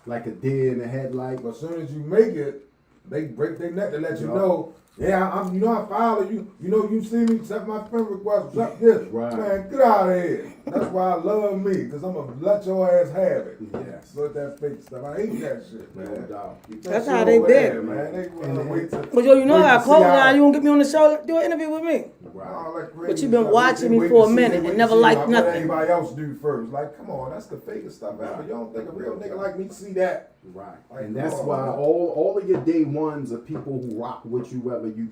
Like a deer in the headlight. But as soon as you make it, they break their neck to let you know. Yeah, I follow you. You see me, accept my friend request, accept this. Right. Man, get out of here. That's why I love me, because I'm going to let your ass have it. Yes. Look at that fake stuff. I hate that shit, man. No doubt. Keep that That's shit how they over been. there, man. They wanna wait till- But you know wait how to see cold now, you won't get me on the show, do an interview with me. Right. all that But crazy you've been stuff. watching They me wait for to a see- minute they and wait never to see liked what nothing. anybody else do first. Like, come on, that's the fakest stuff ever. You don't think a real nigga like me see that? Right. Like, And that's come on, why man. all of your day ones are people who rock with you whether you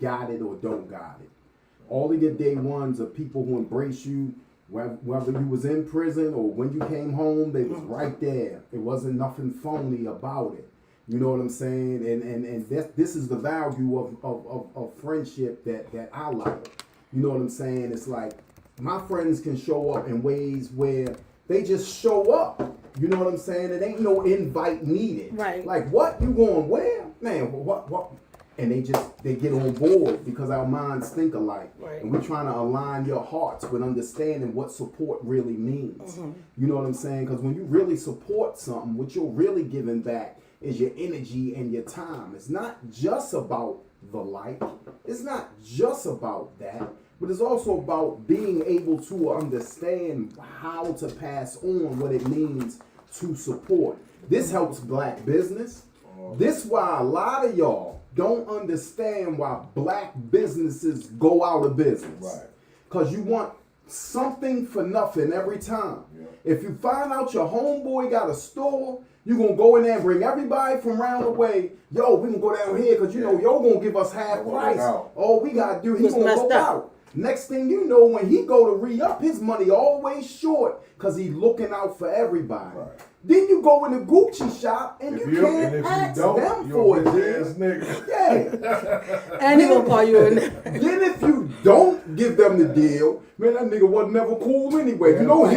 got it or don't got it. All of your day ones are people who embrace you whether you was in prison or when you came home, they was right there. It wasn't nothing phony about it. You know what I'm saying? And this is the value of friendship that I like. You know what I'm saying? It's like my friends can show up in ways where they just show up. You know what I'm saying? It ain't no invite needed. Right. Like, what? You going where? Man, what? And they get on board because our minds think alike. Right. And we're trying to align your hearts with understanding what support really means. You know what I'm saying? Because when you really support something, what you're really giving back is your energy and your time. It's not just about the like. It's not just about that. But it's also about being able to understand how to pass on what it means to support. This helps black business. This why a lot of y'all don't understand why black businesses go out of business. Right. Because you want something for nothing every time. Yeah. If you find out your homeboy got a store, you're going to go in there and bring everybody from around the way. Yo, we can go down here because, yo going to give us half Go price. out. All we got to do, he's What's going to messed go up? out. Next thing you know, when he go to re-up, his money always short because he looking out for everybody. Right. Then you go in the Gucci shop and If you you can't and if ask you don't, them you're for a bitch it. ass nigga. Yeah. And he gonna call you in. Then if you don't give them the deal, man, that nigga wasn't never cool anyway. You know, he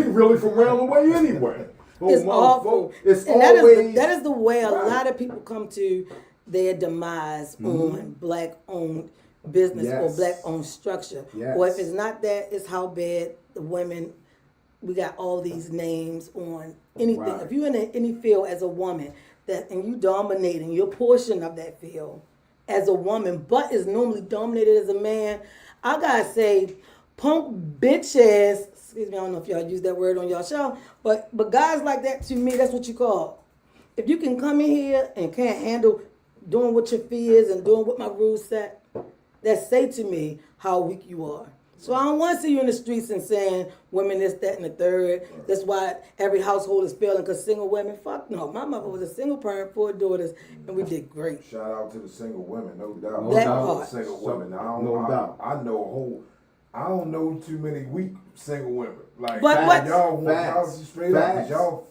really from around the way anyway. Oh, It's awful. motherfucker. It's And always that is the way a Right. lot of people come to their demise on black-owned business or Yes. black-owned structure. Yes. Or if it's not that, it's how bad the women. We got all these names on anything. Right. If you're in any field as a woman and you dominating your portion of that field as a woman, but is normally dominated as a man, I gotta say, punk bitch ass. Excuse me, I don't know if y'all use that word on y'all show, but guys like that, to me, that's what you call. If you can come in here and can't handle doing what your fee is and doing what my rules set, that say to me how weak you are. So I don't want to see you in the streets and saying women this, that, and the third. That's why every household is failing because single women. Fuck no. My mother was a single parent, 4 daughters, and we did great. Shout out to the single women, no doubt. No That doubt. part. Single women. No doubt. I don't know too many weak single women. Like, But y'all want y'all Facts. straight up, 'cause Facts. y'all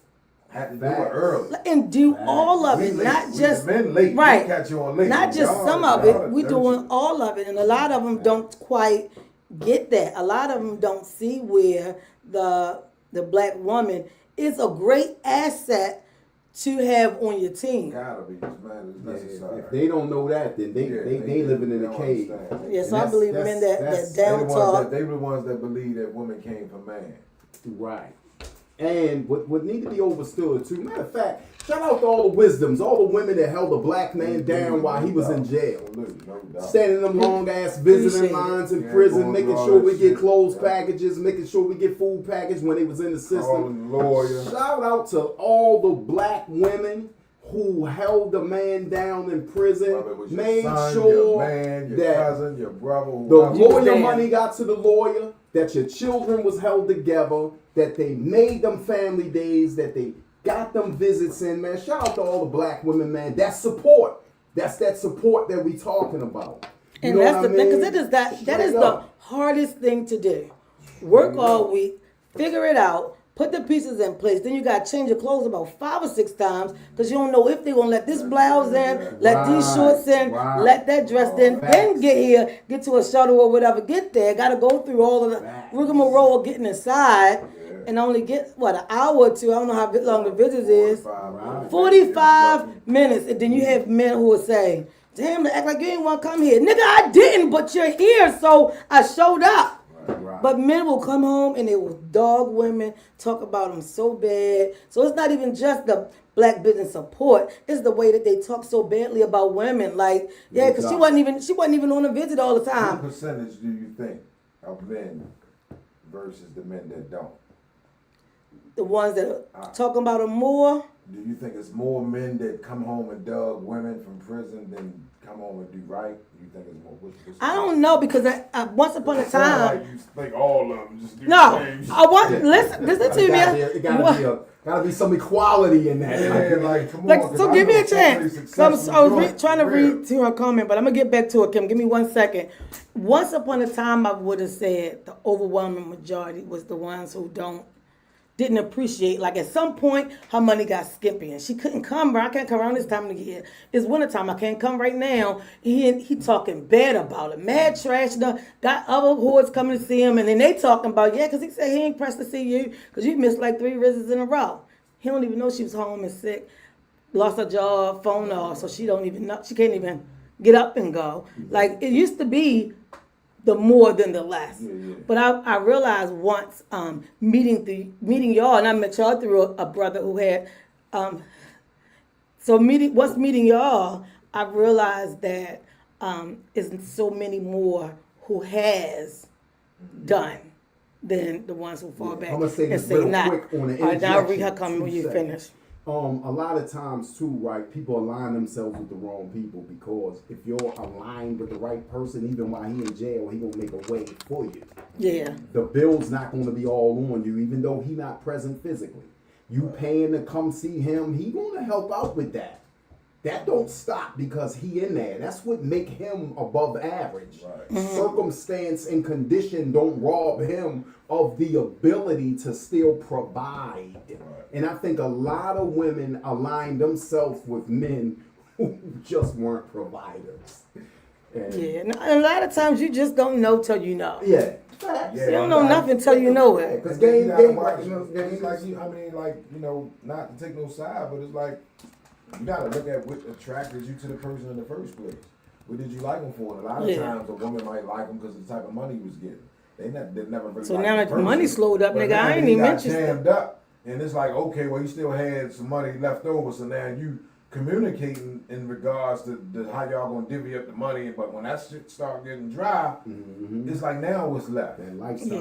had to do it Facts. early. And do all of We it, late. not We just been late. right. We catch you on late. Not just Y'all- some of y'all it. We are doing dirty. all of it, and a lot of them don't quite get that. A lot of them don't see where the black woman is a great asset to have on your team. Gotta be, man. It's necessary. If they don't know that, then they living in a cave. Yes, And I believe men that down talk. They were the ones that believe that women came from man. Right. And what need to be understood too. Matter of fact, shout out to all the wisdoms, all the women that held a black man down while he was in jail. Standing in them long ass visiting lines in prison, making sure we get clothes packages, making sure we get food packages when they was in the system. Shout out to all the black women who held the man down in prison, made sure that cousin, your brother, the lawyer money got to the lawyer, that your children was held together, that they made them family days, that they got them visits in, man. Shout out to all the black women, man. That's support. That's that support that we talking about. And that's the thing, because that is the hardest thing to do. Work all week, figure it out, put the pieces in place. Then you got to change your clothes about 5 or 6 times because you don't know if they're going to let this blouse in, let these shorts in, let that dress in, then get here, get to a shuttle or whatever, get there. Got to go through all of the rigmarole of getting inside and only get, an hour or two. I don't know how long the visit is. 45 minutes. And then you have men who will say, damn, they act like you ain't want to come here. Nigga, I didn't, but you're here, so I showed up. But men will come home and they will dog women, talk about them so bad. So it's not even just the black business support. It's the way that they talk so badly about women. Like, because she wasn't even on a visit all the time. What percentage do you think of men versus the men that don't? The ones that are talking about them more. Do you think it's more men that come home and dug women from prison than come home and do right? Do you think it's more? I don't know, because I once upon a time. Like you think all of them just do no, the same shit. I want listen to me. It gotta be some equality in that. Come on. So give me a chance. So I was trying to read to her comment, but I'm gonna get back to it, Kim. Give me 1 second. Once upon a time, I would have said the overwhelming majority was the ones who didn't appreciate. Like at some point, her money got skimpy and she couldn't come. I can't come around this time of the year. It's wintertime. I can't come right now. He talking bad about it. Mad trash. Got other whores coming to see him, and then they talking about, because he said he ain't pressed to see you because you missed like 3 visits in a row. He don't even know she was home and sick, lost her job, phone off, so she don't even know. She can't even get up and go. Like it used to be. The more than the less. But I realized once meeting y'all, and I met y'all through a brother who had once meeting y'all, I realized that isn't so many more who has done than the ones who fall back I'm gonna say and this say real not. quick on the All right, now I'll read her comment when you finish. A lot of times too, right, people align themselves with the wrong people, because if you're aligned with the right person, even while he in jail, he gonna make a way for you. Yeah. The bill's not gonna be all on you, even though he not present physically. You paying to come see him, he gonna help out with that. That don't stop because he in there. That's what make him above average. Right. Circumstance and condition don't rob him of the ability to still provide. Right. And I think a lot of women align themselves with men who just weren't providers. And and a lot of times you just don't know till you know. Yeah. You don't know nothing till you know it. Because not to take no side, but it's like, you gotta look at what attracted you to the person in the first place. What did you like him for? And a lot of times a woman might like him because of the type of money he was getting. They never really. So now that the money slowed up, nigga, I ain't even interested. Jammed up, and it's like, okay, well, you still had some money left over, so now you communicating in regards to how y'all gonna divvy up the money. But when that shit start getting dry, it's like, now what's left?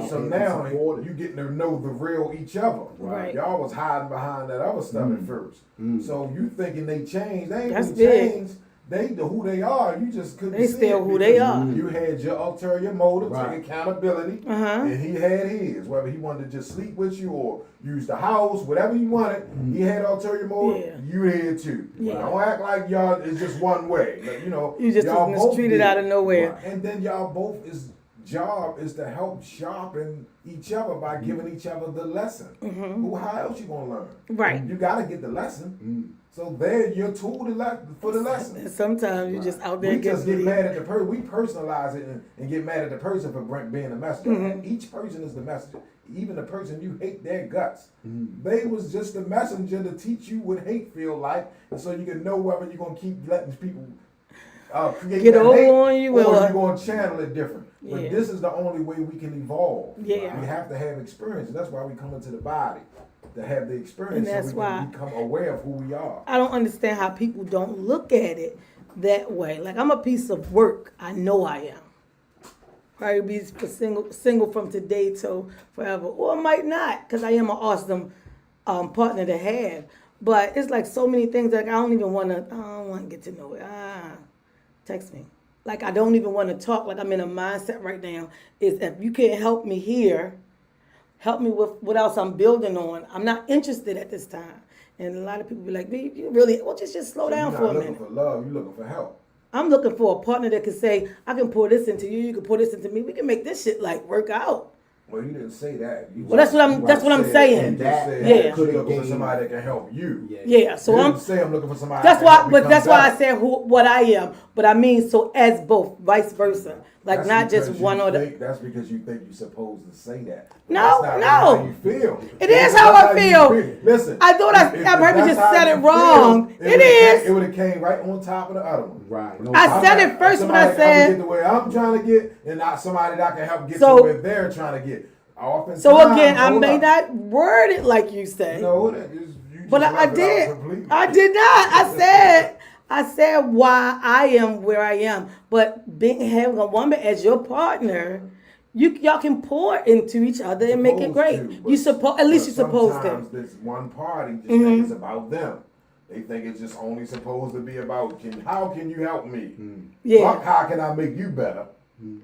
So now you getting to know the real each other. Right. Y'all was hiding behind that other stuff at first. So you thinking they changed? They ain't That's really changed. They who they are. You just couldn't. They see still it who they are. You had your ulterior motive, take accountability, and he had his. Whether he wanted to just sleep with you or use the house, whatever he wanted, he had ulterior motive. You had too. Don't act like y'all is just one way. You you just y'all was mistreated out of nowhere. And then y'all both is job is to help sharpen each other by giving each other the lesson. How else you gonna learn? Right. You gotta get the lesson. So they're your tool for the lesson. And sometimes you just out there We just getting get mad at the person. We personalize it and get mad at the person for being the messenger. And each person is the messenger. Even the person you hate their guts. They was just the messenger to teach you what hate feel like, and so you can know whether you're gonna keep letting people create Get that over hate, on you, or or you're gonna channel it different. But Yeah. this is the only way we can evolve. Yeah. We have to have experience, and that's why we come into the body to have the experience, And that's so we why can become aware of who we are. I don't understand how people don't look at it that way. Like, I'm a piece of work. I know I am. Probably be for single from today till forever, or I might not, because I am an awesome partner to have. But it's like so many things that I don't want to get to know it. Text me. Like, I don't even want to talk. Like, I'm in a mindset right now. Is if you can't help me here, help me with what else I'm building on. I'm not interested at this time. And a lot of people be like, "Me, you really? Well, just slow down for a minute." You're not looking for love. You're looking for help. I'm looking for a partner that can say, "I can pour this into you. You can pour this into me. We can make this shit like work out." Well, you didn't say that. Well, that's what I'm saying. You just said Yeah. that you're looking for somebody that can help you. Yeah. So you I'm. didn't say I'm looking for somebody. That's that why. can help But become that's why I better. said what I am. But I mean, so as both, vice versa. Like, That's not just because one you or the. think- That's because you think you're supposed to say that. No, That's not no. how you feel. It is That's how I you feel. Listen. I thought I maybe that's just how said you it feel, wrong. It is. It would have came right on top of the other one. Right. No I doubt. said it first when I Somebody said- get the way I'm trying to get, and not somebody that can help get So- to where they're trying to get. Oftentimes, So again, I hold may up. not word it like you say. No, that is, you But just I left it out did. completely. I did not. I said why I am where I am. But having a woman as your partner, y'all can pour into each other and make it great. At least you're supposed to. Sometimes this one party just think it's about them. They think it's just only supposed to be about how can you help me? Yeah. Fuck, how can I make you better?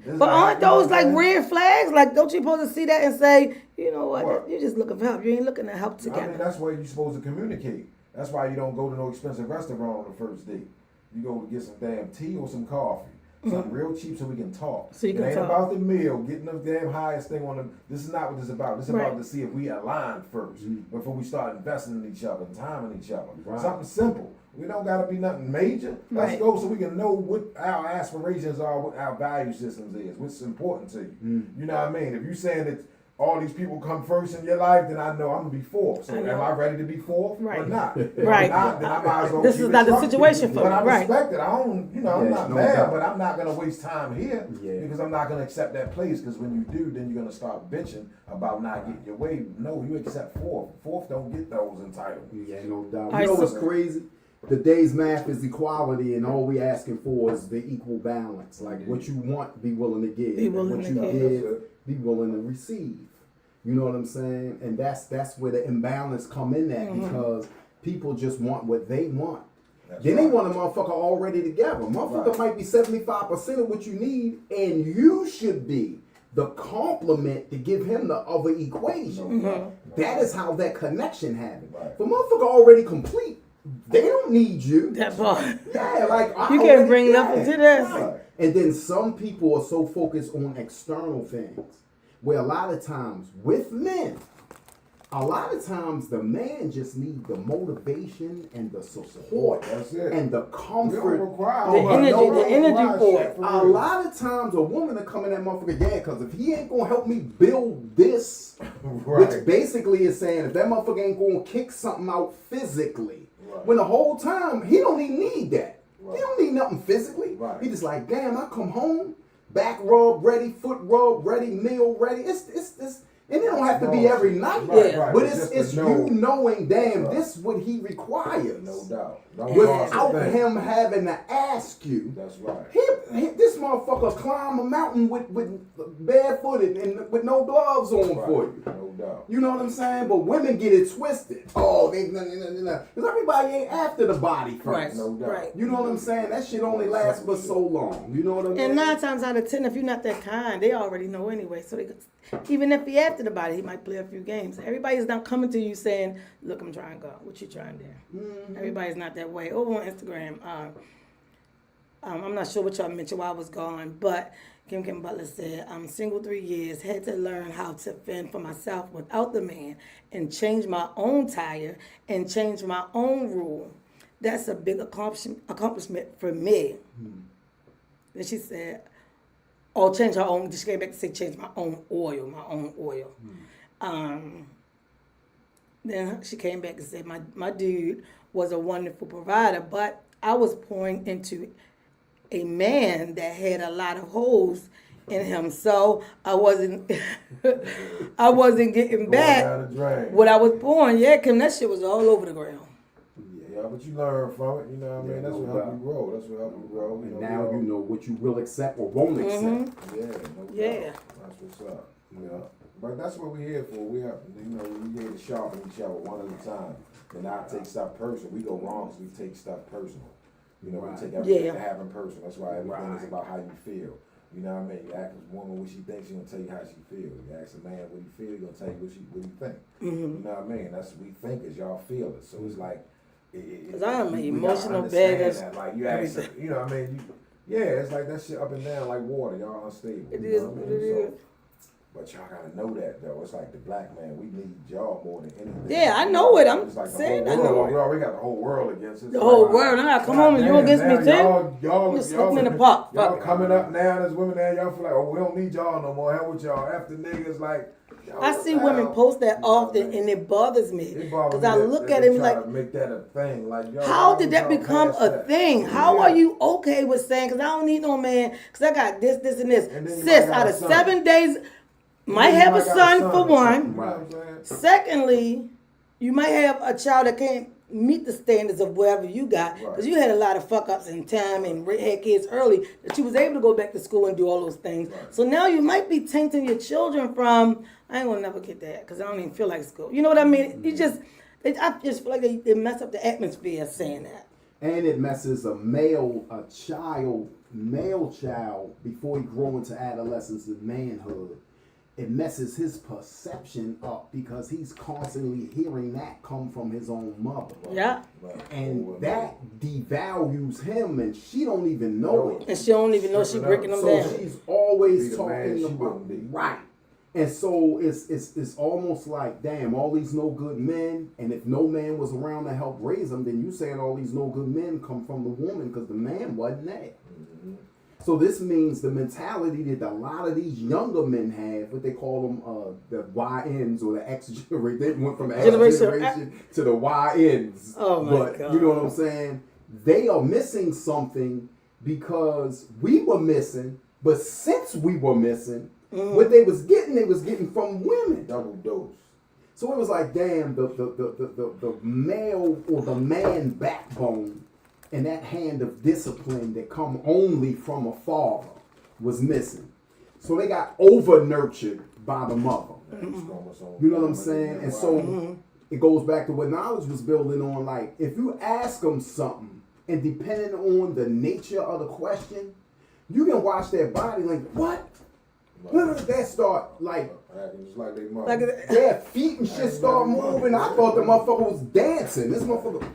It's But aren't you know those what I'm like saying? red flags? Like, don't you supposed to see that and say, you know what? What? You're just looking for help. You ain't looking to help I together. mean, that's why you're supposed to communicate. That's why you don't go to no expensive restaurant on the first date. You go to get some damn tea or some coffee. Something real cheap so we can talk. So you it can ain't talk. about the meal, getting the damn highest thing on them. This is not what this is about. This is Right. about to see if we align first before we start investing in each other and time in each other. Right. Something simple. We don't gotta be nothing major. Let's Right. go so we can know what our aspirations are, what our value systems is, what's important to you. You know what I mean? If you saying that all these people come first in your life, then I know I'm gonna be fourth. So I know. am I ready to be fourth or Right. not? If Right. I'm not, then I might as well This keep is it not the structured. situation for But me. I Right. respect it. I don't, I'm Yeah, not no mad, doubt. but I'm not gonna waste time here Yeah. because I'm not gonna accept that place. Because when you do, then you're gonna start bitching about not getting your way. No, you accept fourth. Fourth don't get those entitled. Yeah, no doubt. Alright, You know so- what's crazy? Today's math is equality, and all we asking for is the equal balance. Like what you want, be willing to give. Be And willing what to you give. be willing to receive. You know what I'm saying? And that's where the imbalance come in at because people just want what they want. That's Then they right. want a motherfucker already together. Motherfucker Right. might be 75% of what you need, and you should be the complement to give him the other equation. That is how that connection happens. Right. If a motherfucker already complete, they don't need you. That part. Yeah, like I You can't already- bring nothing to this. Right. And then some people are so focused on external things, where a lot of times with men, a lot of times the man just needs the motivation and the support That's it. and the We don't comfort. require The all that. energy- No, we the don't energy require for shit it. for A real. lot of times a woman will come in that motherfucker, yeah, because if he ain't gonna help me build this, Right. which basically is saying if that motherfucker ain't gonna kick something out physically, Right. when the whole time he don't even need that. Right. He don't need nothing physically. Right. He just like, damn, I come home, back rub ready, foot rub ready, meal ready. It's and it don't have to be every night. Right, Yeah. right. But Just it's to know. you knowing, damn, Right. this is what he requires. No doubt. Don't Without cross the thing. him having to ask you. That's right. This motherfucker climb a mountain with barefooted and with no gloves on for you. No doubt. You know what I'm saying? But women get it twisted. Oh, they because everybody ain't after the body first. Right. No doubt. Right. You know what I'm saying? That shit only lasts but so long. You know what I mean? And 9 times out of 10, if you're not that kind, they already know anyway. So even if he after the body, he might play a few games. Everybody's not coming to you saying, "Look, I'm trying to go. What you trying to do?" Everybody's not that way. Over on Instagram, I'm not sure what y'all mentioned while I was gone, but Kim Butler said, I'm single 3 years, had to learn how to fend for myself without the man and change my own tire and change my own rule. That's a big accomplishment for me. Then she said, oh, change her own, she came back to say change my own oil. Then she came back and said, my dude was a wonderful provider, but I was pouring into a man that had a lot of holes in him, so I wasn't getting back what I was pouring. Yeah, Kim, that shit was all over the ground. Yeah, but you learn from it, you know what I mean? That's what helped you grow. That's what helped you grow. And now you know what you will accept or won't accept. Yeah, no Yeah. doubt. That's what's up. Yeah. But that's what we're here for. We have, we here to sharpen each other one at a time. And not take stuff personal. We go wrong because we take stuff personal. We take everything to happen personal. That's why everything is about how you feel. You know what I mean? You ask a woman what she thinks, she's gonna tell you how she feels. You ask a man what he feels, he's gonna tell you what he think. You know what I mean? That's what we think is y'all feel it. So it's like, because I'm an emotional bag. bag. Like you ask, you know what I mean? It's like that shit up and down like water. Y'all unstable. It is what it is. But y'all gotta know that though. It's like the black man, we need y'all more than anything. Yeah, I know it. I'm like saying I know it. We already got the whole world against us. The whole world. Now come home and you against me too? Y'all smoking in the park. Y'all coming up now, there's women there, y'all feel like, oh, we don't need y'all no more. Hell with y'all. After niggas like, I see women post that often and it bothers me. Because I look at him like, make that a thing. Like, how did that become a thing? How are you okay with saying, because I don't need no man, because I got this, and this. Sis, out of 7 days, might have a son for one. Secondly, you might have a child that can't meet the standards of whatever you got, because you had a lot of fuck ups in time and had kids early that you was able to go back to school and do all those things. So now you might be tainting your children from, I ain't gonna never get that because I don't even feel like school. You know what I mean? I just feel like they mess up the atmosphere saying that. And it messes a male child before he grow into adolescence and manhood. It messes his perception up because he's constantly hearing that come from his own mother. Yeah. And that devalues him, and she don't even know it. And she don't even know she's breaking them down. So she's always talking about right. And so it's almost like, damn, all these no good men, and if no man was around to help raise them, then you saying all these no good men come from the woman because the man wasn't there. So this means the mentality that a lot of these younger men have, what they call them, the YNs or the X generation. They went from the X generation to the YNs. Oh my God. You know what I'm saying? They are missing something because we were missing, but since we were missing, what they was getting from women. Double dose. So it was like, damn, the male or the man backbone and that hand of discipline that come only from a father was missing. So they got over-nurtured by the mother. You know what I'm saying? And so it goes back to what Knowledge was building on. Like, if you ask them something, and depending on the nature of the question, you can watch their body like, what? They start like, just like they mother. Their feet and shit start moving. I thought the motherfucker was dancing. This motherfucker,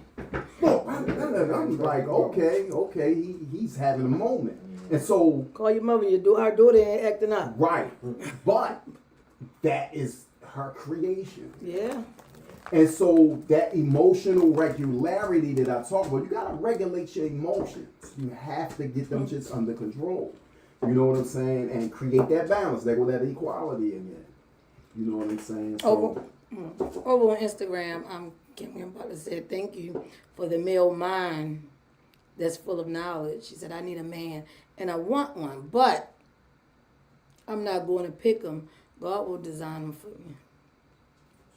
look, I'm like, okay, he's having a moment. And so, call your mother, her daughter ain't acting up. Right. But that is her creation. Yeah. And so that emotional regularity that I talk about, you gotta regulate your emotions. You have to get them shits under control. You know what I'm saying? And create that balance. There go that equality again. You know what I'm saying? So, over on Instagram, Kim Butler said, thank you for the male mind that's full of knowledge. She said, I need a man and I want one, but I'm not going to pick him. God will design them for me.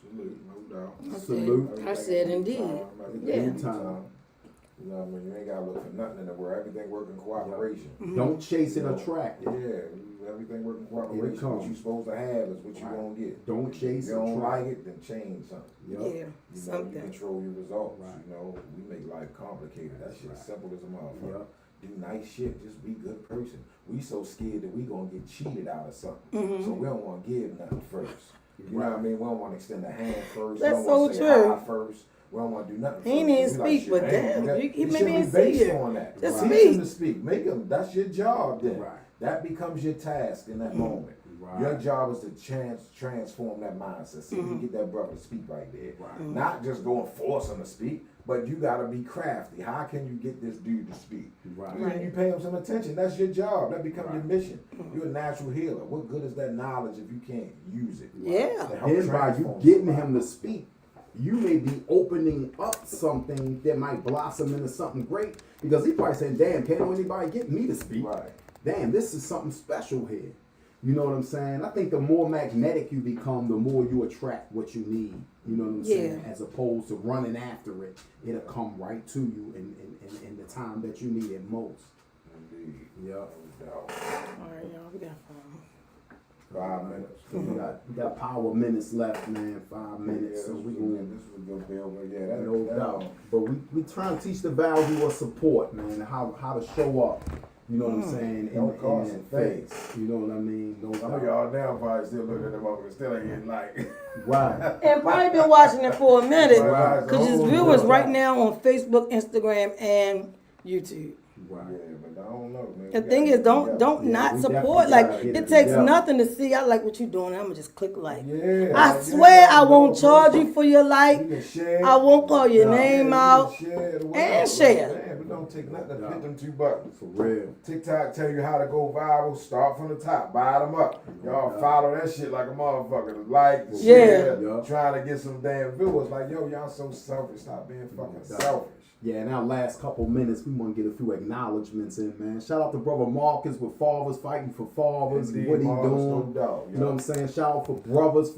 Salute, no doubt. Salute. I said, indeed. Yeah. Anytime. You know what I mean? You ain't got to look for nothing in the world. Everything work in cooperation. Don't chase it, attract it. Yeah, everything work in cooperation. What you supposed to have is what you gonna get. Don't chase it. If you don't like it, then change something. Yeah, you control your results. Right. You know, we make life complicated. That shit is simple as a motherfucker. Do nice shit, just be a good person. We so scared that we gonna get cheated out of something. So we don't want to give nothing first. You know what I mean? We don't want to extend a hand first. That's we don't so say true. Hi first. We don't want to do nothing. He ain't even speak, but damn, he made me see it. on that. Just Teach him to speak. Make him. That's your job then. Right. That becomes your task in that moment. Right. Your job is to transform that mindset. See if you get that brother to speak right there. Right. Not just go and force him to speak, but you gotta be crafty. How can you get this dude to speak? Right. And you pay him some attention. That's your job. That becomes your Right. mission. You're a natural healer. What good is that knowledge if you can't use it? Yeah. To help Then by you transform getting somebody? him to speak, you may be opening up something that might blossom into something great. Because he probably saying, damn, can't anybody get me to speak? Right. Damn, this is something special here. You know what I'm saying? I think the more magnetic you become, the more you attract what you need. You know what I'm saying? As opposed to running after it, it'll come right to you in the time that you need it most. Indeed. Yeah. All right, y'all. We got 5 minutes. We got power minutes left, man. 5 minutes. Yeah, So we this can, was a good bill, but yeah, that no doubt. But we trying to teach the value of support, man, and how to show up. You know what I'm saying? Don't cost in a that thing. face. You know what I mean? No Some of doubt. y'all now probably still looking at them up and still ain't getting like. Right. And probably been watching it for a minute. Right. Because there's viewers right now on Facebook, Instagram, and YouTube. Right. Yeah, but I don't know, man. The thing is, don't Yeah, not we support. definitely Like, gotta get it it takes together. nothing to see. I like what you're doing. I'm gonna just click like. Yeah. I like, swear yeah, I won't go, charge bro. you for your You like. can share. I won't call your Yeah. name you out. can share the and share. Man, it don't take nothing to Yeah. hit them 2 buttons. For real. TikTok tell you how to go viral. Start from the top. Buy them up. Y'all Yeah. follow that shit like a motherfucker. Like, Yeah. share, Yeah. trying to get some damn viewers. Like, yo, y'all so selfish. Stop being fucking Yeah. selfish. Yeah, in our last couple minutes, we want to get a few acknowledgments in, man. Shout out to brother Marcus with fathers fighting for fathers. Indeed, What he Marcus, doing? no doubt, You know what I'm saying? Shout out for brothers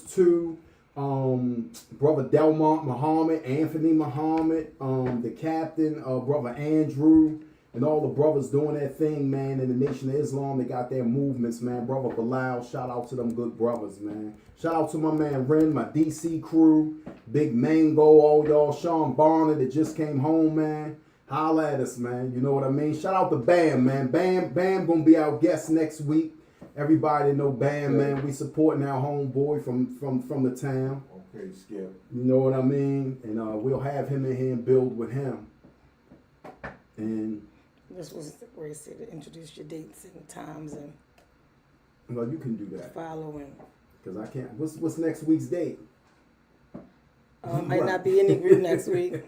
too. Brother Delmont Muhammad, Anthony Muhammad, the captain, brother Andrew, and all the brothers doing their thing, man. In the Nation of Islam, they got their movements, man. Brother Bilal, shout out to them good brothers, man. Shout out to my man Ren, my DC crew, Big Mango, all y'all, Sean Barnett that just came home, man. Holla at us, man. You know what I mean? Shout out to Bam, man. Bam gonna be our guest next week. Everybody know Bam, man. We supporting our homeboy from the town. Okay, Skip. You know what I mean? And we'll have him in here and build with him. And This was where you said to introduce your dates and times and well, you can do that following. because I can't. What's next week's date? Might not be in the group next week.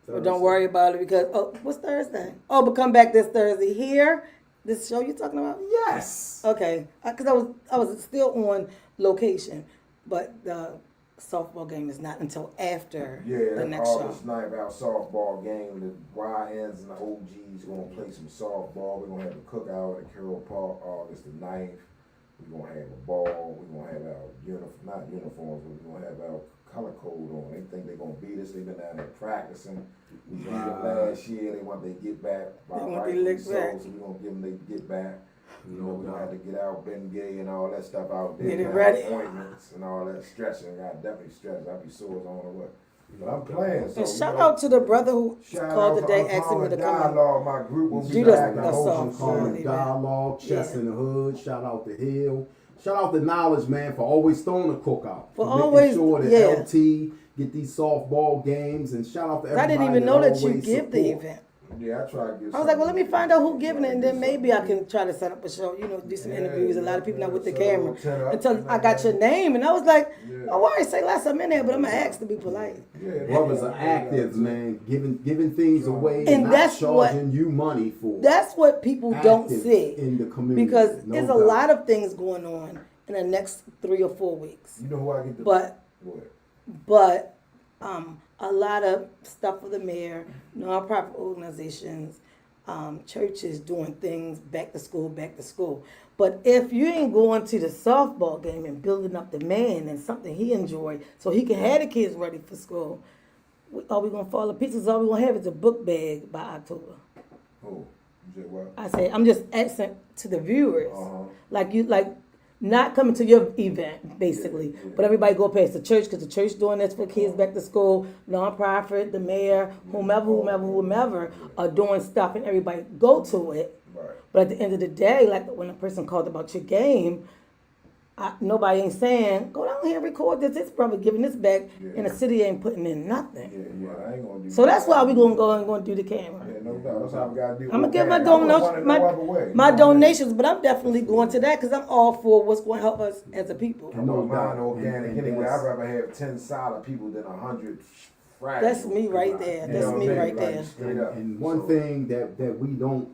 But don't worry about it because what's Thursday? Oh, but come back this Thursday here. This show you're talking about? Yes. Okay, because I was still on location, but the softball game is not until after Yeah, the next August show. 9th, our softball game. The YNs and the OGs going to play some softball. We're going to have a cookout at Carroll Park August the 9th. We're going to have a ball. We're going to have our not uniforms, but we're going to have our color code on. They think they're going to beat us. They've been down there practicing. We beat them last year. They want their get back. They want their lick back. So we're going to give them their get back. You know, we're going to have to get out Ben Gay and all that stuff out there. Get it Have ready. Appointments and all that stretching. I definitely stretch. I'll be sore as on the way. But I'm playing. So, And you shout know, out to the brother who shout called out today to asking me to come on. Dialogue. My group will be Do the- back. the I hope song. so Calling soon. Dialogue, Chest Yeah. in the Hood. Shout out to Hill. Shout out to Knowledge, man, for always throwing the cookout. For making always- sure that yeah. LT get these softball games, and shout out to everybody. I didn't even know that you always give the support. event. Yeah, I try to get I was like, well, let me find out who giving it, and then maybe I can try to set up a show, do some interviews. A lot of people not with the camera. Until I got your name, and I was like, oh, why say less? I'm in there, but I'm going to ask to be polite. Brothers are active, man, giving things away And and not that's what- charging you money for. That's what people don't Active see. in the community. Because no there's a doubt. lot of things going on in the next 3 or 4 weeks. You know who I get the But what? a lot of stuff for the mayor, nonprofit organizations, churches doing things back to school. But if you ain't going to the softball game and building up the man and something he enjoyed so he can have the kids ready for school, are we going to fall to pieces? All we going to have is a book bag by October. Who? You said what? I say, I'm just asking to the viewers, Uh-huh. like not coming to your event, basically, Yeah. but everybody go past the church because the church doing this for kids back to school, nonprofit, the mayor, whomever are doing stuff, and everybody go to it. Right. But at the end of the day, like when a person called about your game, Nobody ain't saying, go down here and record this. This brother giving this back, and the city ain't putting in nothing. I ain't gonna do So that's why we gonna go and gonna do the camera. Yeah, no doubt. That's how we gotta do. I'm gonna give my donations, donations, but I'm definitely going to that because I'm all for what's going to help us as a people. I'm on mine organic anyway. I'd rather have 10 solid people than 100 fragile. That's me right there. That's me right there. And one thing that we don't,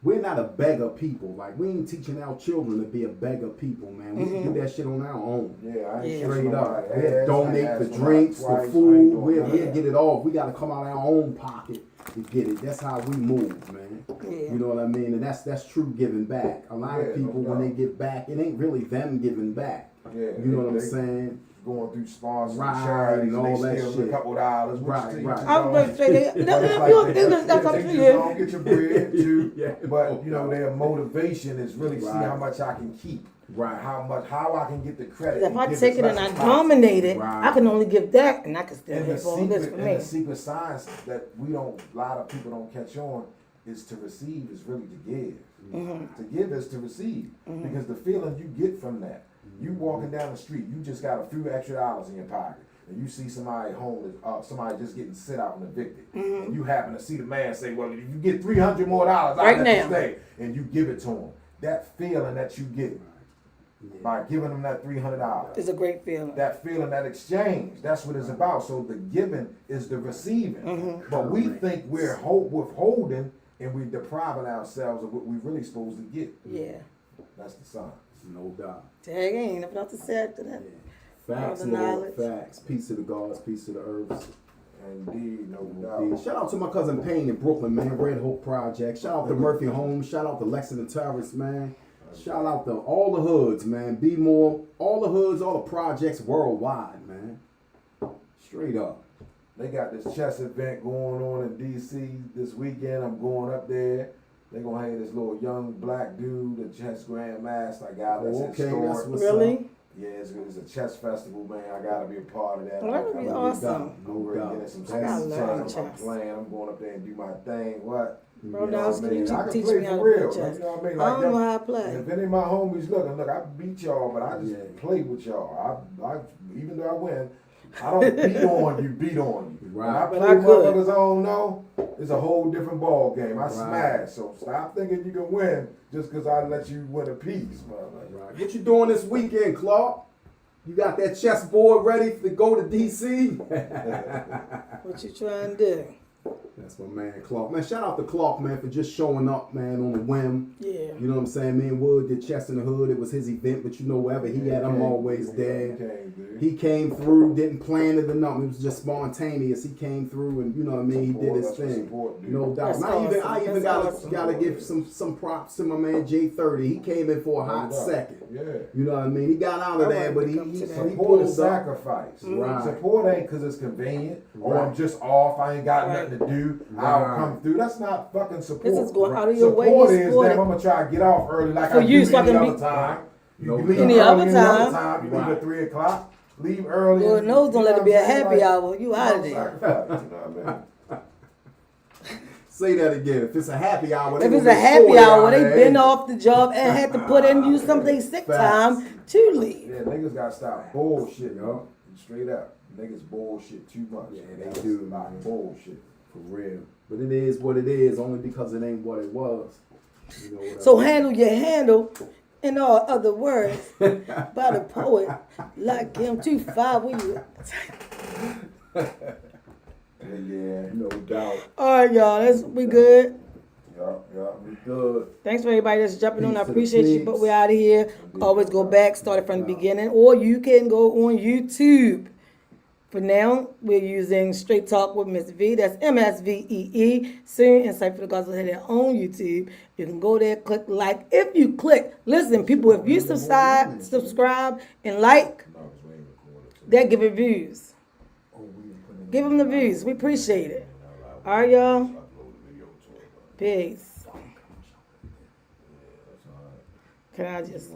we're not a beggar people. Like, we ain't teaching our children to be a beggar people, man. We do that shit on our own. Yeah, I ain't Straight up. nobody We'll ass, donate I the ask drinks, nobody the twice, food. I ain't doing We'll that. get it all. We got to come out of our own pocket to get it. That's how we move, man. Yeah. You know what I mean? And that's true giving back. A lot of people, when they give back, it ain't really them giving back. Yeah, You know what I'm saying? Going through sponsors, Right, charities, and all they that steal shit. a couple dollars. Right. I was going to say That's up to you. Don't get your bread too. Yeah. But you know, their motivation is really see Right. how much I can keep. Right. How I can get the credit. If and I give take as it and much I as possible. dominate it, Right. I can only give that, and I can still And the have all this for me. and the secret science that a lot of people don't catch on is to receive is really to give. Mm-hmm. To give is to receive. Because the feeling you get from that, you walking down the street, you just got a few extra dollars in your pocket, and you see somebody homeless, somebody just getting sit out and evicted, and you happen to see the man say, well, if you get $300 more, I'll Right let now. you stay, and you give it to him. That feeling that you get by giving them that $300. It's a great feeling. That feeling, that exchange, that's what it's about. So the giving is the receiving. But we think we're withholding and we're depriving ourselves of what we're really supposed to get. Yeah. That's the sign. No doubt. Tag ain't nothing else to say after that. Facts, All the Lord. knowledge. Facts. Peace to the gods. Peace to the earths. Indeed, no Indeed. doubt. Shout out to my cousin Payne in Brooklyn, man. Red Hope Project. Shout out to Murphy Homes. Shout out to Lexington Terrace, man. Shout out to all the hoods, man. Be more. All the hoods, all the projects worldwide, man. Straight up. They got this chess event going on in D.C. this weekend. I'm going up there. They're going to have this little young black dude, a chess grandmaster guy that's Okay, historic. that's what's Really? Yeah, it's a chess festival, man. I gotta be a part of that. Well, that would be awesome. I'm ready to get some I gotta learn chess. I'm chess. playing. I'm going up there and do my thing. What? Bro, You know now what I mean? I can teach play me how for to real. play chess. You know what I mean? I don't know them- how to play. If any of my homies look, I beat y'all, but I just Yeah. play with y'all. I even though I win, I don't beat on you. When I Right. play But I could. motherfuckers I don't know, it's a whole different ball game. I smash. So stop thinking you can win just because I let you win a piece, motherfucker. Right. What you doing this weekend, Clark? You got that chessboard ready to go to DC? What you trying to do? That's my man, Clark. Man, shout out to Clark, man, for just showing up, man, on a whim. Yeah. You know what I'm saying? Me and Wood did Chess in the Hood. It was his event, but you know, wherever he at, I'm always there. He came through, didn't plan it or nothing. It was just spontaneous. He came through and, you know what I mean, he did his thing. No doubt. That's And I even awesome. gotta That's gotta give some props to my man J30. He came in for a hot second. Yeah. You know what I mean? He got out of there, but he Support is pulled up. sacrifice. Right. Support ain't because it's convenient or Right. I'm just off. I ain't got Right. nothing to do. Right. I'll come through. That's not fucking support. This is going out of your way. Support You is support damn. it. I'm gonna try to get off early like For I you, do so I any can other be- time. You No can leave doubt. Any early other time. You leave time. at 3 o'clock. Leave early. Lord knows don't let it be a happy hour. You You out know, of there. sacrifice, you know what I mean? Say that again. If it's a happy hour, If they it's gonna a make happy 40 hour, out they there. been off the job and had to put in use some of their sick Facts. time to leave. Yeah, niggas gotta stop bullshit, Yup. yo. Straight up. Niggas bullshit too much. Yeah, they That's do, a lot of man. bullshit. For real. But it is what it is, only because it ain't what it was. You know what So I mean? handle your handle, in all other words, by the poet, like him 2-5. Where you? Yeah. No doubt. All right, y'all. We good. We Good. Thanks for everybody that's jumping on. I Peace to the appreciate you, peeps. but we're out of here. Always go back, start it from the beginning, or you can go on YouTube. For now, we're using Straight Talk with Miss V. That's MSVEE. Soon, Insight for the Gods will have their own YouTube. You can go there, click like. If you click, listen, people, if you subscribe and like, they're giving views. Give them the views. We appreciate it. All right, y'all. Peace. Can I just...